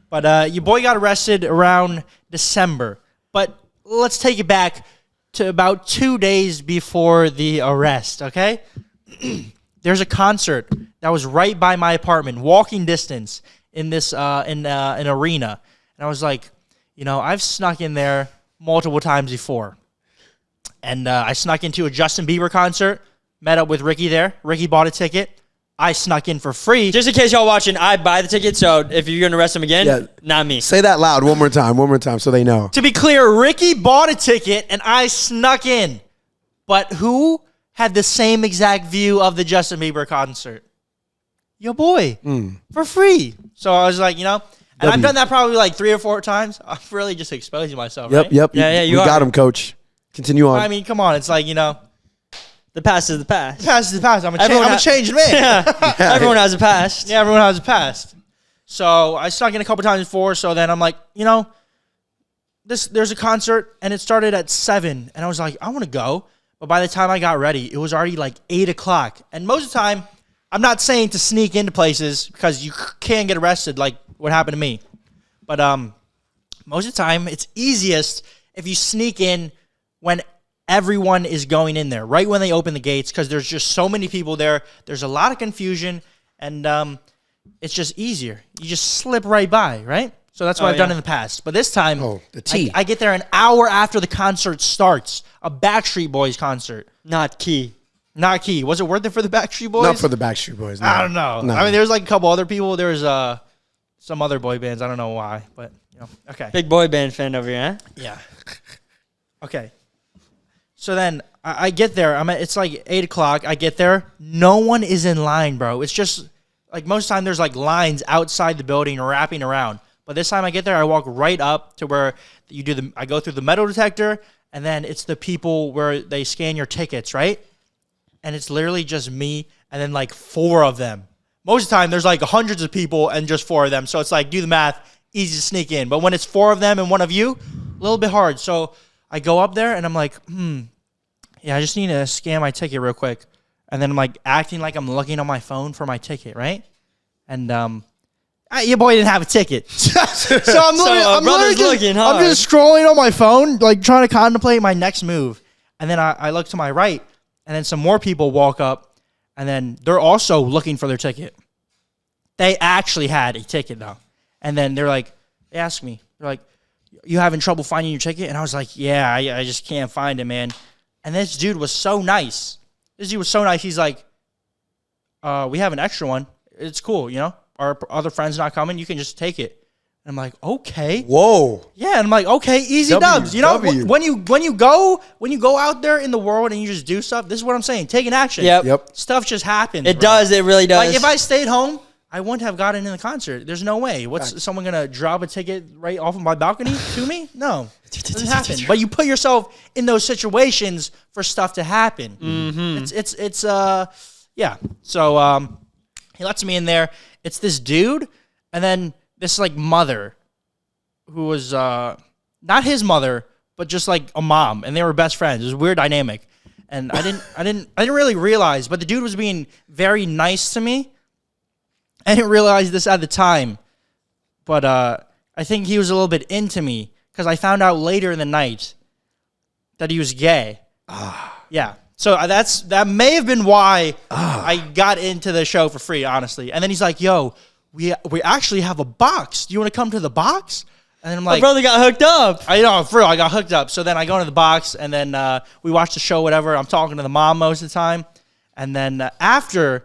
but your boy got arrested around December. But let's take it back to about 2 days before the arrest. Okay, there's a concert that was right by my apartment, walking distance in this in an arena, and I was like, I've snuck in there multiple times before. And I snuck into a Justin Bieber concert, met up with Ricky there. Ricky bought a ticket. I snuck in for free.
Just in case y'all watching, I buy the ticket, so if you're going to arrest him again,
Yeah.
not me.
Say that loud one more time so they know.
To be clear, Ricky bought a ticket and I snuck in. But who had the same exact view of the Justin Bieber concert? Your boy. For free. So I was like, and I've done that probably like 3 or 4 times. I'm really just exposing myself, right?
Yep.
Yeah, you
we
are.
got him, coach. Continue on.
I mean, come on. It's like,
The past is the past.
past is the past. I'm a
Everyone
changed man.
Yeah. Everyone has a past.
Yeah, everyone has a past. So I snuck in a couple times before. So then I'm like, there's a concert and it started at 7, and I was like, I want to go. But by the time I got ready, it was already like 8 o'clock. And most of the time, I'm not saying to sneak into places because you can get arrested, like what happened to me. But most of the time, it's easiest if you sneak in when everyone is going in there, right when they open the gates, because there's just so many people there. There's a lot of confusion, and it's just easier. You just slip right by, right? So that's what I've done in the past. But this time,
the tea.
I get there an hour after the concert starts, a Backstreet Boys concert.
Not key.
Not key. Was it worth it for the Backstreet Boys?
Not for the Backstreet Boys. No.
I don't know.
No.
I mean, there's like a couple other people. There's some other boy bands. I don't know why, but okay.
Big boy band fan over here, huh?
Yeah. Okay. So then I get there. It's like 8 o'clock. I get there. No one is in line, bro. It's just like most of the time there's like lines outside the building wrapping around. But this time I get there, I walk right up to where I go through the metal detector, and then it's the people where they scan your tickets, right? And it's literally just me and then like 4 of them. Most of the time there's like hundreds of people and just 4 of them. So it's like, do the math, easy to sneak in. But when it's 4 of them and 1 of you, a little bit hard. So I go up there and I'm like, yeah, I just need to scan my ticket real quick. And then I'm like acting like I'm looking on my phone for my ticket, right? And your boy didn't have a ticket. So I'm
brother's
just,
looking
I'm
hard.
just scrolling on my phone, like trying to contemplate my next move. And then I look to my right, and then some more people walk up, and then they're also looking for their ticket. They actually had a ticket, though. And then they asked me, they're like, you having trouble finding your ticket? And I was like, yeah, I just can't find it, man. And this dude was so nice. He's like, we have an extra one. It's cool, Our other friend's not coming. You can just take it. And I'm like, okay.
Whoa.
Yeah, and I'm like, okay, easy dubs. When you go out there in the world and you just do stuff, this is what I'm saying. Taking action.
Yep.
Stuff just happens.
It
bro.
does. It really does.
Like if I stayed home, I wouldn't have gotten in the concert. There's no way. What's someone gonna drop a ticket right off of my balcony to me? No, it doesn't happen. But you put yourself in those situations for stuff to happen. Mm-hmm. Yeah. So he lets me in there. It's this dude, and then this like mother, who was not his mother, but just like a mom, and they were best friends. It was a weird dynamic, and I didn't really realize, but the dude was being very nice to me. I didn't realize this at the time, but I think he was a little bit into me because I found out later in the night that he was gay. Yeah. So that may have been why I got into the show for free, honestly. And then he's like, yo, we actually have a box. Do you want to come to the box? And then I'm like,
my brother got hooked up.
I know, for real, I got hooked up. So then I go into the box, and then we watch the show, whatever. I'm talking to the mom most of the time. And then after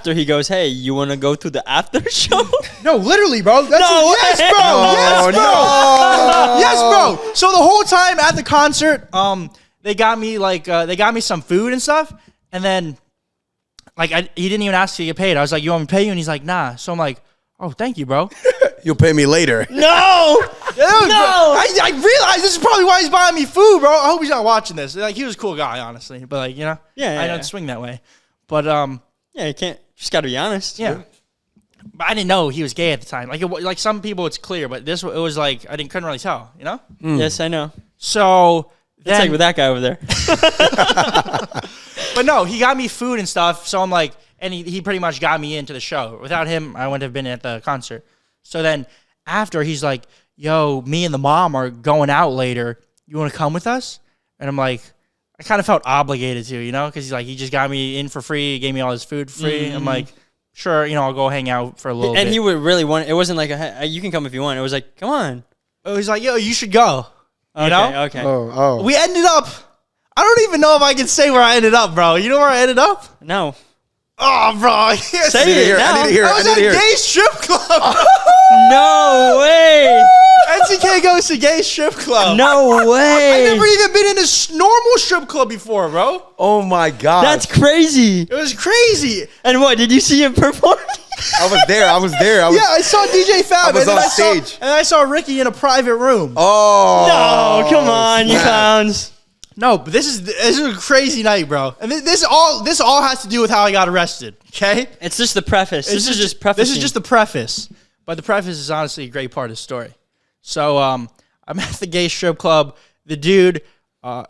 he goes, hey, you want to go to the after show?
No, literally, bro.
No way.
Yes, bro. Yes, bro. So the whole time at the concert, they got me some food and stuff, and then he didn't even ask to get paid. I was like, you want me to pay you? And he's like, nah. So I'm like, oh, thank you, bro.
You'll pay me later.
No.
Dude, no. I realized this is probably why he's buying me food, bro. I hope he's not watching this. Like, he was a cool guy, honestly, but I don't swing that way. But
yeah, you can't. Just got to be honest.
Yeah. But I didn't know he was gay at the time. Like some people, it's clear, but it was like couldn't really tell.
Yes, I know.
So
It's like with that guy over there.
But no, he got me food and stuff. So I'm like, and he pretty much got me into the show. Without him, I wouldn't have been at the concert. So then after, he's like, yo, me and the mom are going out later. You want to come with us? And I'm like, I kind of felt obligated to, because he just got me in for free. He gave me all his food for free. I'm like, sure, I'll go hang out for a little bit.
And he would really want, it wasn't like, you can come if you want. It was like, come on.
He's like, yo, you should go.
Okay.
Oh.
We ended up, I don't even know if I can say where I ended up, bro. You know where I ended up?
No.
Oh, bro. I can't
Say it now.
I need to hear it.
I was at a gay strip club.
No way.
NCK goes to gay strip club.
No way.
I've never even been in a normal strip club before, bro.
Oh my God.
That's crazy.
It was crazy.
And what, did you see him perform?
I was there.
Yeah, I saw DJ Fab.
I was
and then
on stage.
And I saw Ricky in a private room.
Oh.
No, come on, you clowns.
No, but this is a crazy night, bro. And this all has to do with how I got arrested. Okay,
It's just the preface. This is just preface.
This is just the preface, but the preface is honestly a great part of the story. So I'm at the gay strip club. The dude, I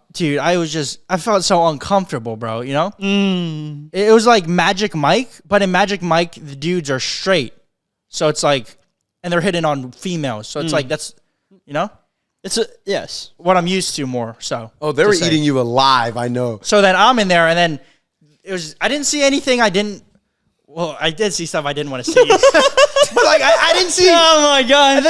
felt so uncomfortable, bro. It was like Magic Mike, but in Magic Mike, the dudes are straight, so it's like, and they're hitting on females, so it's like that's,
yes.
what I'm used to more. So
They were eating you alive. I know.
So then I'm in there, and then I didn't see anything. I did see stuff I didn't want to see, but like I didn't see.
Oh my God.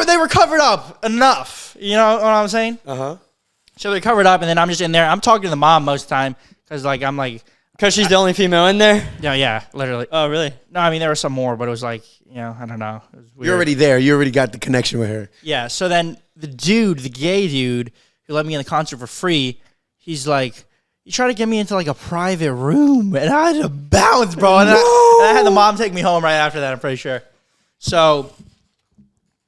They were covered up enough. You know what I'm saying? So they're covered up, and then I'm just in there. I'm talking to the mom most of the time because
She's the only female in there?
yeah, literally.
Oh, really?
No, I mean there were some more, but it was like, I don't know. It was weird.
You're already there. You already got the connection with her.
Yeah. So then the gay dude who let me in the concert for free, he's like, you try to get me into like a private room, and I had to bounce, bro. And I had the mom take me home right after that. I'm pretty sure. So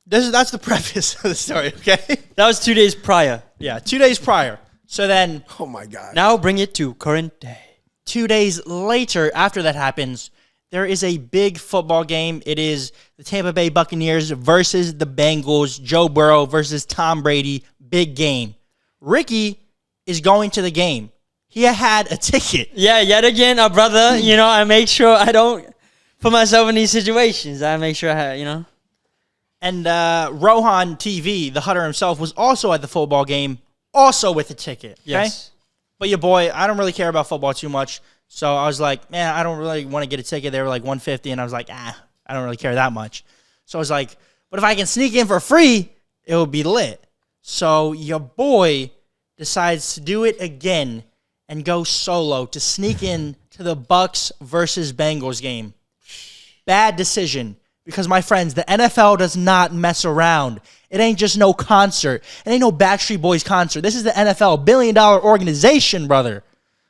that's the preface of the story. Okay.
That was 2 days prior.
Yeah, 2 days prior. So then
Oh my God.
Now bring it to current day.
2 days later, after that happens, there is a big football game. It is the Tampa Bay Buccaneers versus the Bengals. Joe Burrow versus Tom Brady. Big game. Ricky is going to the game. He had a ticket.
Yeah, yet again, a brother, I make sure I don't put myself in these situations. I make sure I have,
And Rohan TV, the Hutter himself, was also at the football game, also with a ticket. Okay?
Yes.
But your boy, I don't really care about football too much. So I was like, man, I don't really want to get a ticket. They were like $150, and I was like, I don't really care that much. So I was like, but if I can sneak in for free, it will be lit. So your boy decides to do it again and go solo to sneak in to the Bucks versus Bengals game. Bad decision. Because, my friends, the NFL does not mess around. It ain't just no concert. It ain't no Backstreet Boys concert. This is the NFL, $1 billion organization, brother.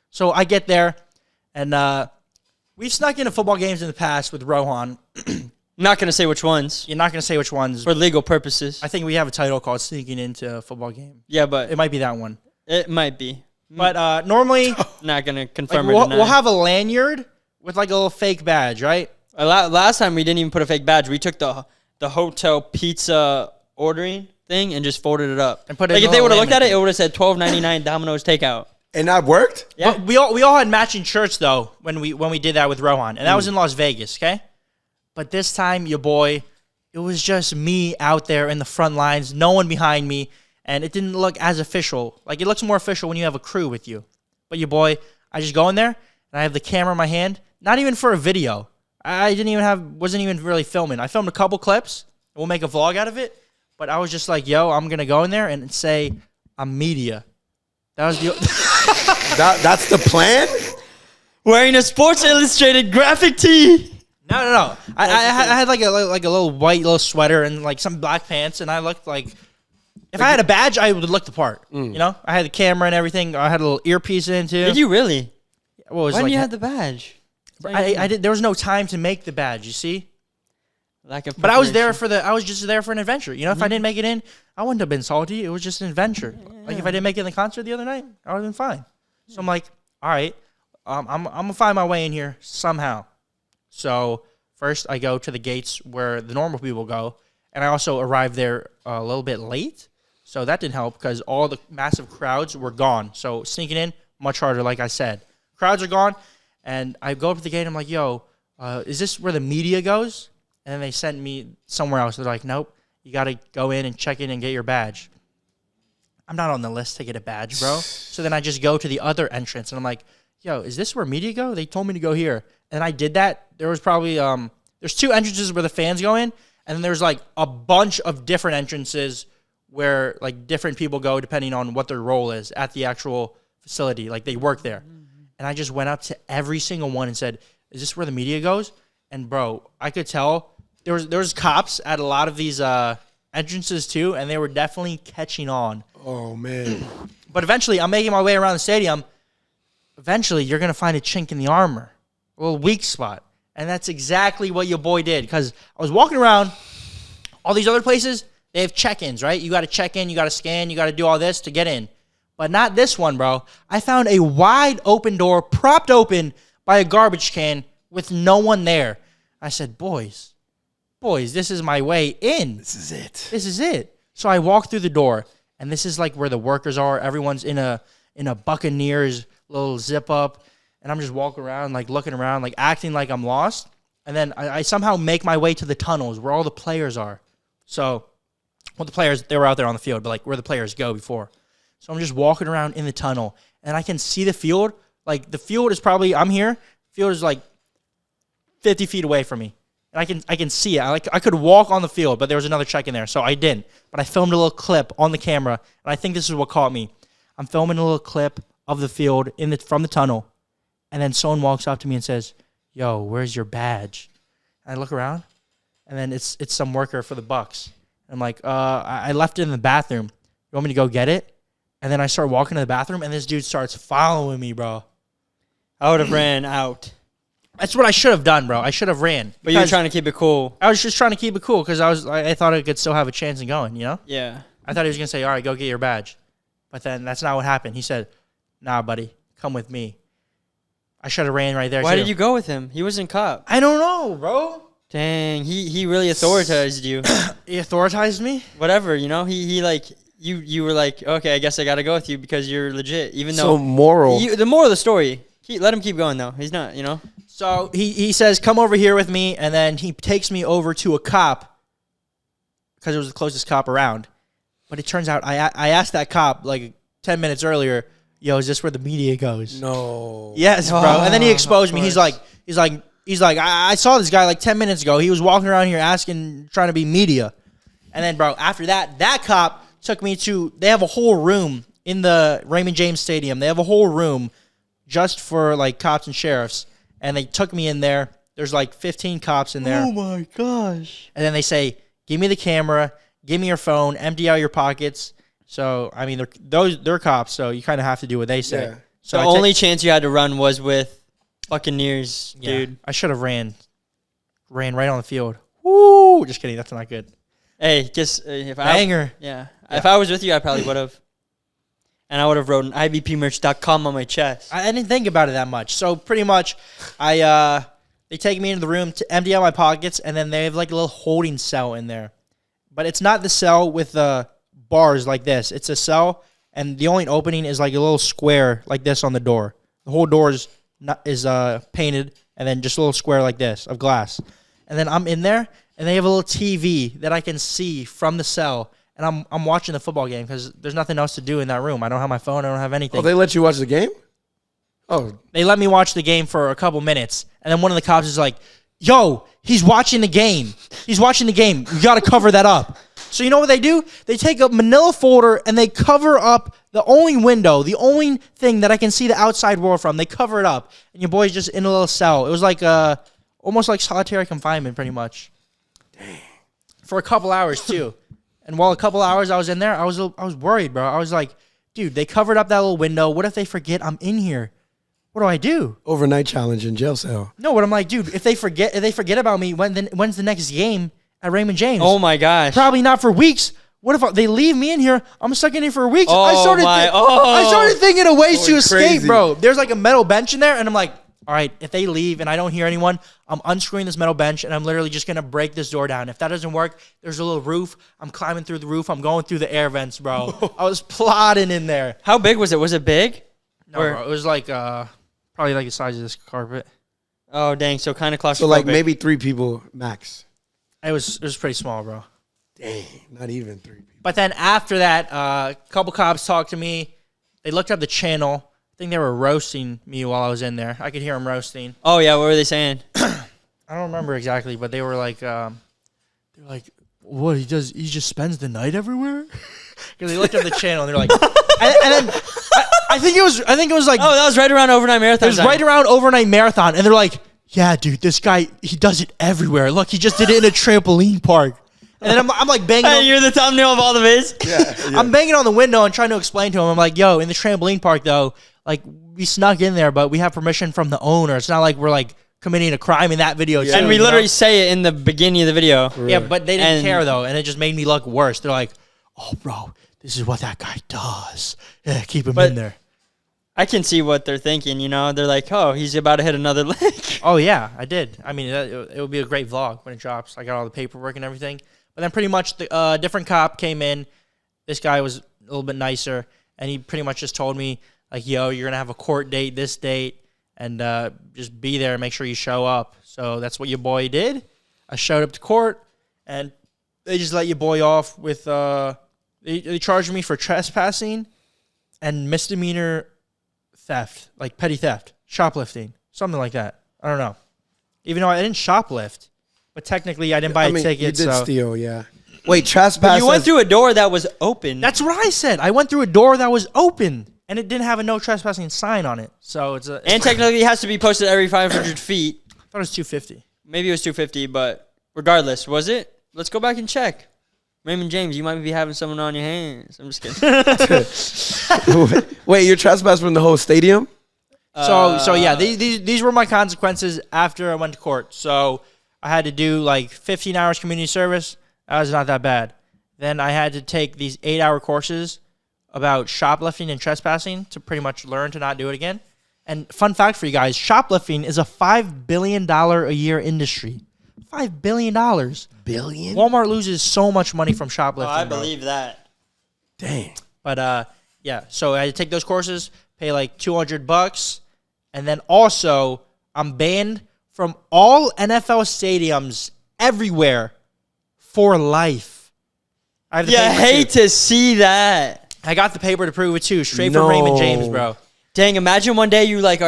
So I get there, and we've snuck into football games in the past with Rohan.
I'm not going to say which ones
You're not going to say which ones.
for legal purposes.
I think we have a title called Sneaking Into a Football Game.
Yeah, but
It might be that one.
it might be.
But normally,
Not going to
like,
confirm or
we'll
deny.
have a lanyard with like a little fake badge, right?
Last time we didn't even put a fake badge. We took the hotel pizza ordering thing and just folded it up.
And put it
like
in
if they
a
would have looked at it,
laminate.
it would have said $12.99 Domino's takeout.
And that worked?
Yeah.
But we all had matching shirts though when we did that with Rohan, and that was in Las Vegas, okay? But this time, your boy, it was just me out there in the front lines, no one behind me, and it didn't look as official. Like it looks more official when you have a crew with you. But your boy, I just go in there and I have the camera in my hand, not even for a video. I wasn't even really filming. I filmed a couple clips. We'll make a vlog out of it. But I was just like, yo, I'm gonna go in there and say I'm media. That was the.
That's the plan?
Wearing a Sports Illustrated graphic tee.
No. I had like a little white little sweater and like some black pants, and I looked like if I had a badge, I would look the part. You know, I had the camera and everything. I had a little earpiece in too.
Did you really?
What was
When
like?
you had the badge?
I did. There was no time to make the badge. You see,
Lack of
but I was there
preparation.
I was just there for an adventure. You know, if I didn't make it in, I wouldn't have been salty. It was just an adventure. Like if I didn't make it in the concert the other night, I would have been fine. So I'm like, all right, I'm gonna find my way in here somehow. So first, I go to the gates where the normal people go, and I also arrived there a little bit late. So that didn't help because all the massive crowds were gone. So sneaking in, much harder, like I said. Crowds are gone, and I go up to the gate. I'm like, yo, is this where the media goes? And then they sent me somewhere else. They're like, nope, you got to go in and check in and get your badge. I'm not on the list to get a badge, bro. So then I just go to the other entrance, and I'm like, yo, is this where media go? They told me to go here. And I did that. There was probably, there's two entrances where the fans go in, and then there's like a bunch of different entrances where like different people go depending on what their role is at the actual facility. Like they work there. And I just went up to every single one and said, is this where the media goes? And bro, I could tell there was cops at a lot of these entrances too, and they were definitely catching on.
Oh, man.
But eventually, I'm making my way around the stadium. Eventually, you're going to find a chink in the armor, a little weak spot. And that's exactly what your boy did. Because I was walking around all these other places, they have check-ins, right? You got to check in, you got to scan, you got to do all this to get in. But not this one, bro. I found a wide open door, propped open by a garbage can with no one there. I said, boys, this is my way in.
This is it.
This is it. So I walk through the door, and this is like where the workers are. Everyone's in a Buccaneers little zip up, and I'm just walking around, like looking around, like acting like I'm lost. And then I somehow make my way to the tunnels where all the players are. So, well, the players, they were out there on the field, but like where the players go before. So I'm just walking around in the tunnel, and I can see the field. Like the field is probably, I'm here. The field is like 50 feet away from me. And I can see it. I could walk on the field, but there was another check in there, so I didn't. But I filmed a little clip on the camera, and I think this is what caught me. I'm filming a little clip of the field from the tunnel, and then someone walks up to me and says, "Yo, where's your badge?" And I look around, and then it's some worker for the Bucks. I'm like, I left it in the bathroom. You want me to go get it? And then I start walking to the bathroom, and this dude starts following me, bro.
I would have ran out.
That's what I should have done, bro. I should have ran.
But you were
because
trying to keep it cool.
I was just trying to keep it cool because I thought I could still have a chance of going, you know?
Yeah.
I thought he was going to say, all right, go get your badge. But then that's not what happened. He said, nah, buddy, come with me. I should have ran right there.
Why
too.
did you go with him? He wasn't cop.
I don't know, bro.
Dang, he really authorized you.
He authorized me?
Whatever, you know? He like you were like, okay, I guess I gotta go with you because you're legit. Even
So
though
moral.
the moral of the story. Let him keep going though. He's not, you know.
So he says, come over here with me, and then he takes me over to a cop because it was the closest cop around. But it turns out I asked that cop like 10 minutes earlier, yo, is this where the media goes?
No.
Yes, bro. And then he exposed me.
of
He's like, he's like, I saw this guy like 10 minutes ago. He was walking around here trying to be media. And then, bro, after that cop took me to, they have a whole room in the Raymond James Stadium. They have a whole room just for like cops and sheriffs. And they took me in there. There's like 15 cops in there.
Oh my gosh.
And then they say, give me the camera, give me your phone, empty out your pockets. So, I mean, they're cops, so you kind of have to do what they say.
Yeah.
So
The only chance you had to run was with Buccaneers, dude.
I should have ran right on the field. Woo! Just kidding. That's not good.
Hey, just if
Banger.
if I was with you, I probably would have. And I would have wrote an IBPmerch.com on my chest.
I didn't think about it that much. So pretty much, they take me into the room to empty out my pockets, and then they have like a little holding cell in there. But it's not the cell with the bars like this. It's a cell, and the only opening is like a little square like this on the door. The whole door is painted, and then just a little square like this of glass. And then I'm in there, and they have a little TV that I can see from the cell. And I'm watching the football game because there's nothing else to do in that room. I don't have my phone. I don't have anything.
Oh, they let you watch the game? Oh,
They let me watch the game for a couple minutes. And then one of the cops is like, yo, he's watching the game. He's watching the game. You got to cover that up. So you know what they do? They take a manila folder and they cover up the only window, the only thing that I can see the outside world from. They cover it up. And your boy's just in a little cell. It was like almost like solitary confinement pretty much. Dang. For a couple hours too. And while a couple hours I was in there, I was worried, bro. I was like, dude, they covered up that little window. What if they forget I'm in here? What do I do?
overnight challenge in jail cell.
No, but I'm like, dude, if they forget about me, when's the next game at Raymond James?
Oh my gosh.
Probably not for weeks. What if they leave me in here? I'm stuck in here for weeks.
Oh
I started thinking of ways to
Going
escape,
crazy.
bro. There's like a metal bench in there, and I'm like, all right, if they leave and I don't hear anyone, I'm unscrewing this metal bench, and I'm literally just going to break this door down. If that doesn't work, there's a little roof. I'm climbing through the roof. I'm going through the air vents, bro. I was plotting in there.
How big was it? Was it big?
No, bro, it was like probably like the size of this carpet.
Oh, dang. So kind of claustrophobic.
So like maybe 3 people max.
It was pretty small, bro.
Dang, not even 3 people.
But then after that, a couple cops talked to me. They looked up the channel. I think they were roasting me while I was in there. I could hear them roasting.
Oh, yeah. What were they saying?
I don't remember exactly, but they were like, what, he just spends the night everywhere? Because they looked up the channel and they're like, and then I think it was like,
Oh, that was right around overnight marathon.
it was right around overnight marathon, and they're like, yeah, dude, this guy, he does it everywhere. Look, he just did it in a trampoline park. And then I'm like banging.
Hey, you're the thumbnail of all the vids?
I'm banging on the window and trying to explain to him. I'm like, yo, in the trampoline park, though, like, we snuck in there, but we have permission from the owner. It's not like we're, like, committing a crime in that video, too.
And we
you know?
literally say it in the beginning of the video.
Yeah, but they didn't
And-
care, though, and it just made me look worse. They're like, oh, bro, this is what that guy does. Yeah, keep him
But-
in there.
I can see what they're thinking, you know? They're like, oh, he's about to hit another lick.
Oh, yeah, I did. I mean, it would be a great vlog when it drops. I got all the paperwork and everything. But then pretty much the different cop came in. This guy was a little bit nicer, and he pretty much just told me, like, yo, you're going to have a court date this date, and just be there and make sure you show up. So that's what your boy did. I showed up to court, and they just let your boy off with they charged me for trespassing and misdemeanor theft, like petty theft, shoplifting, something like that. I don't know. Even though I didn't shoplift, but technically I didn't buy a ticket.
You did
so
steal, yeah. Wait, trespass.
But you went through a door that was open.
that's what I said. I went through a door that was open, and it didn't have a no trespassing sign on it. So it's
and technically, it has to be posted every 500 feet.
I thought it was 250.
Maybe it was 250, but regardless, was it? Let's go back and check. Raymond James, you might be having someone on your hands. I'm just kidding.
Wait, you're trespassing from the whole stadium?
So yeah, these were my consequences after I went to court. So I had to do like 15 hours community service. That was not that bad. Then I had to take these 8-hour courses about shoplifting and trespassing to pretty much learn to not do it again. And fun fact for you guys, shoplifting is a $5 billion a year industry. $5 billion.
Billion?
Walmart loses so much money from shoplifting.
I
bro.
believe that.
Dang.
But yeah, so I had to take those courses, pay like $200, and then also I'm banned from all NFL stadiums everywhere for life. I have the
You
paper
hate
too.
to see that.
I got the paper to prove it too, straight
No.
from Raymond James, bro.
Dang, imagine one day you like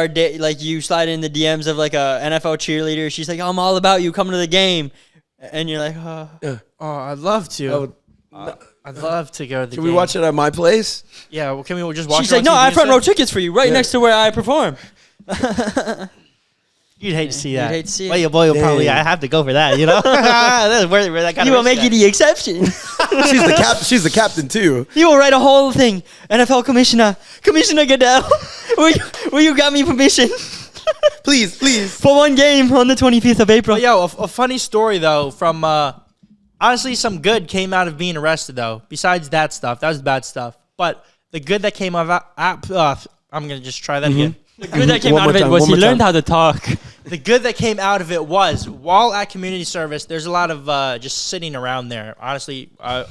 you slide in the DMs of like a NFL cheerleader. She's like, "I'm all about you. Coming to the game," and you're like, "Oh,
I'd love to. I'd love to go to the
Can
game.
we watch it at my place?
Yeah, well, can we just watch
She's
it
like,
on
"No,
TV
I have front row
instead?
tickets for you, right next to where I perform."
You'd hate to see that.
You'd hate to see it.
Well, your boy will probably.
Dang.
I have to go for that. You know, that's where that kind
You
of
will make you the exception.
She's the captain too.
You will write a whole thing. NFL Commissioner Goodell, will you got me permission
Please.
for one game on the 25th of April?
But yo, a funny story though from honestly, some good came out of being arrested though. Besides that stuff, that was bad stuff. But the good that came out of I'm gonna just try that again.
The good that came
One
out of
more
it
time,
was
one
he
more
learned
time.
how to talk.
The good that came out of it was while at community service, there's a lot of just sitting around there. Honestly,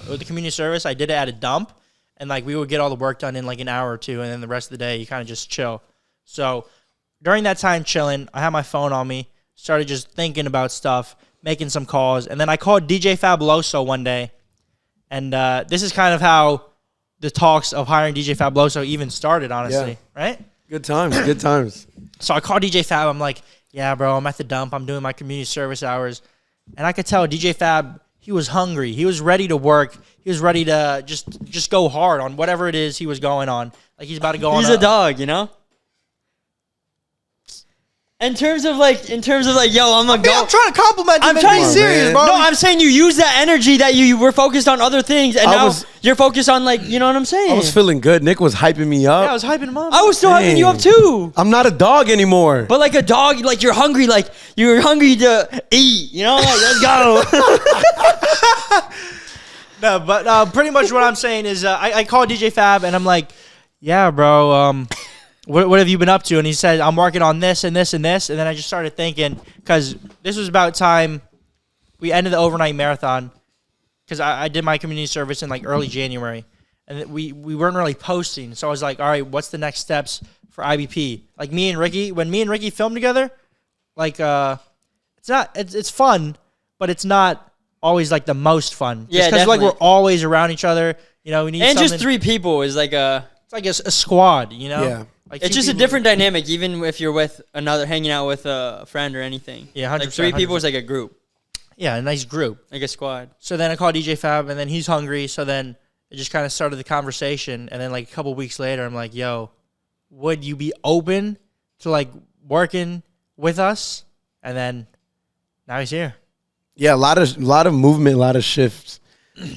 with the community service, I did it at a dump, and like we would get all the work done in like an hour or two, and then the rest of the day you kind of just chill. So during that time chilling, I had my phone on me, started just thinking about stuff, making some calls, and then I called DJ Fabuloso one day, and this is kind of how the talks of hiring DJ Fabuloso even started, honestly, right?
Good times.
So I called DJ Fab. I'm like, yeah, bro, I'm at the dump. I'm doing my community service hours. And I could tell DJ Fab, he was hungry. He was ready to work. He was ready to just go hard on whatever it is he was going on. Like he's about to go on.
He's a dog, you know. In terms of like, yo, I'm a go.
I'm trying to compliment you.
I'm
I'm
trying
trying
to
to be serious, bro.
No, I'm saying you use that energy that you were focused on other things, and
I
now
was-
you're focused on like, you know what I'm saying?
I was feeling good. Nick was hyping me
Yeah, I
up.
was hyping him up.
I was still hyping you up
Dang.
too.
I'm not a dog anymore.
But like a dog, like you're hungry to eat, you know? Like, let's go.
No, but pretty much what I'm saying is I called DJ Fab and I'm like, yeah, bro, what have you been up to? And he said, I'm working on this and this and this. And then I just started thinking, because this was about time we ended the overnight marathon, because I did my community service in like early January. And we weren't really posting. So I was like, all right, what's the next steps for IBP? Like when me and Ricky filmed together, like it's fun, but it's not always like the most fun.
Yeah,
because like
definitely.
we're always around each other. You know, we need
And
something.
just 3 people is like
It's like a squad. You know.
Yeah.
Like
it's
two
just a
people-
different dynamic, even if you're with hanging out with a friend or anything.
Yeah,
like
100%,
3 people is like a group,
Yeah, a nice group.
like a squad.
So then I called DJ Fab, and then he's hungry. So then it just kind of started the conversation. And then like a couple weeks later, I'm like, yo, would you be open to like working with us? And then now he's here.
Yeah, a lot of movement, a lot of shifts.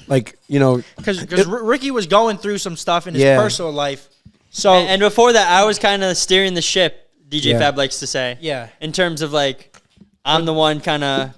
Like, you know,
Because Ricky was going through some stuff in his
Yeah.
personal life. So
And before that, I was kind of steering the ship, DJ
Yeah.
Fab likes to say.
yeah,
In terms of like, I'm the one kind of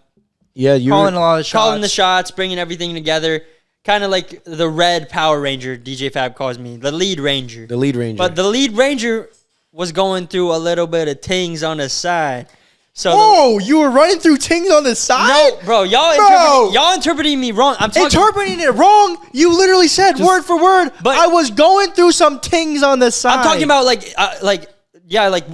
yeah, you
calling a lot of shots.
calling the shots, bringing everything together. Kind of like the red Power Ranger, DJ Fab calls me, the lead ranger.
the lead ranger.
But the lead ranger was going through a little bit of things on the side. So
Whoa, you were running through things on the side?
no, bro, y'all interpreting me wrong. I'm talking.
Interpreting it wrong. You literally said word for word.
But-
I was going through some things on the side.
I'm talking about like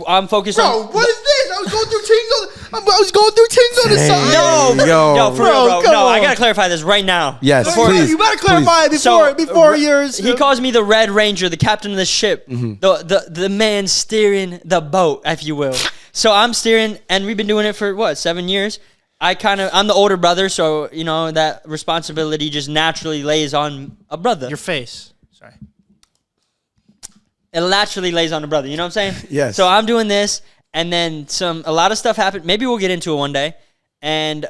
I'm focused on.
what is this? I was going through things on the side.
No,
Yo.
for real, bro.
come
No, I
on.
gotta clarify this right now.
Yes,
Before-
please.
you better clarify it before yours.
He calls me the Red Ranger, the captain of the ship,
Mm-hmm.
the man steering the boat, if you will. So I'm steering, and we've been doing it for 7 years. I'm the older brother, so you know that responsibility just naturally lays on a brother.
Your face. Sorry.
It naturally lays on a brother. You know what I'm saying?
Yes.
So I'm doing this, and then a lot of stuff happened. Maybe we'll get into it one day. And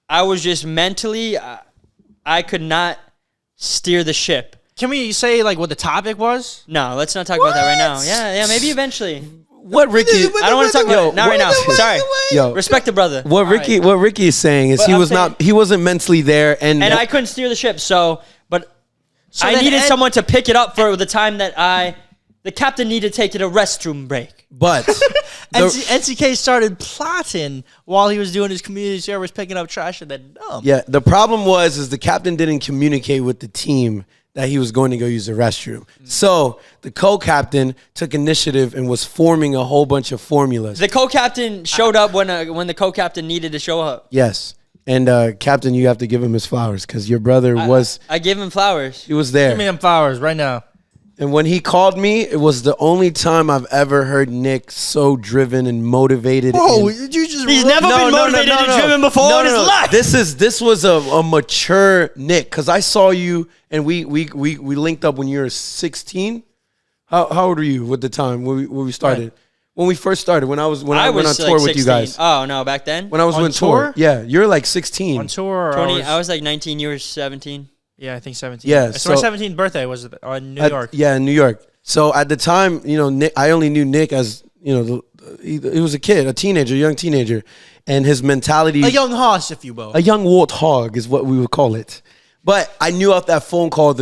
I was just mentally, I could not steer the ship.
Can we say like what the topic was?
No, let's not talk about that right now.
What?
Yeah, maybe eventually.
what Ricky
I don't want to talk about it. Not right now. Sorry.
Yo,
Respect the brother.
what Ricky is saying is
But
he wasn't mentally there and
And I couldn't steer the ship, but I
then
needed
Ed-
someone to pick it up for the time that the captain needed to take a restroom break.
but
NCK started plotting while he was doing his community service, picking up trash and then dump.
yeah, the problem is the captain didn't communicate with the team that he was going to go use the restroom. So the co-captain took initiative and was forming a whole bunch of formulas.
The co-captain showed up when the co-captain needed to show up.
Yes. And Captain, you have to give him his flowers because your brother
I give him flowers.
he was there.
Give me them flowers right now.
And when he called me, it was the only time I've ever heard Nick so driven and motivated.
Oh,
and-
did you just?
He's never been motivated and driven before in his life.
This was a mature Nick, because I saw you and we linked up when you were 16. How old were you at the time when we started?
Right.
When we first started, when I went on
like
tour with
16.
you guys.
Oh no, back then.
When I was
On
on tour?
tour?
Yeah, you're like 16.
on tour. Or
20. I was like 19. You were 17.
Yeah, I think 17.
Yeah,
So my
so-
17th birthday was in New York.
Yeah, in New York. So at the time, Nick, I only knew Nick as, he was a kid, a young teenager. And his mentality.
A young hoss, if you will.
A young warthog is what we would call it. But I knew off that phone call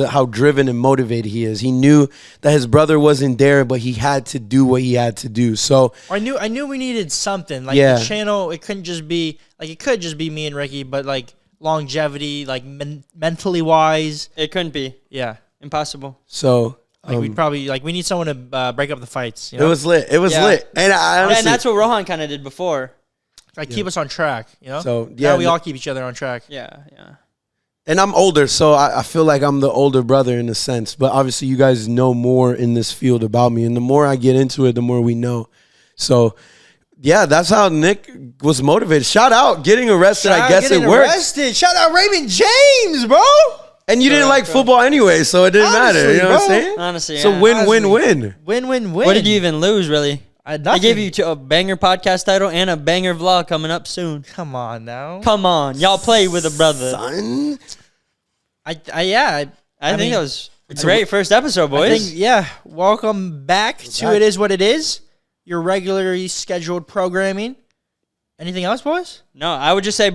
how driven and motivated he is. He knew that his brother wasn't there, but he had to do what he had to do. So
I knew we needed something. Like
Yeah.
the channel, it couldn't just be like it could just be me and Ricky, but like longevity, like mentally wise.
It couldn't be
Yeah.
impossible.
Like we'd probably like we need someone to break up the fights. You know?
it was lit. It was
Yeah.
lit. And I honestly,
And that's what Rohan kind of did before.
like keep us on track. You know.
So,
yeah,
yeah,
we
no-
all keep each other on track.
Yeah.
and I'm older, so I feel like I'm the older brother in a sense. But obviously, you guys know more in this field about me, and the more I get into it, the more we know. So, yeah, that's how Nick was motivated. Shout out getting arrested. I guess it worked.
Arrested. Shout out Raymond James, bro.
And you didn't like football anyway, so it didn't matter.
Honestly,
You know what I'm
bro.
saying?
Honestly,
So
yeah.
win.
Win.
What did you even lose, really?
I
They gave you a banger podcast title and a banger vlog coming up soon.
Come on now.
Come on, y'all play with a brother.
Son.
I think
mean,
that was a great first episode,
I
boys.
think, yeah. Welcome back to
back.
It Is What It Is. Your regularly scheduled programming. Anything else, boys?
No, I would just say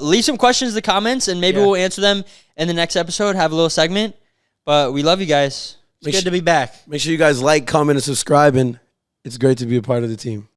leave some questions in the comments, and maybe
Yeah.
we'll answer them in the next episode. Have a little segment. But we love you guys.
It's good to be back.
Make sure you guys like, comment, and subscribe, and it's great to be a part of the team.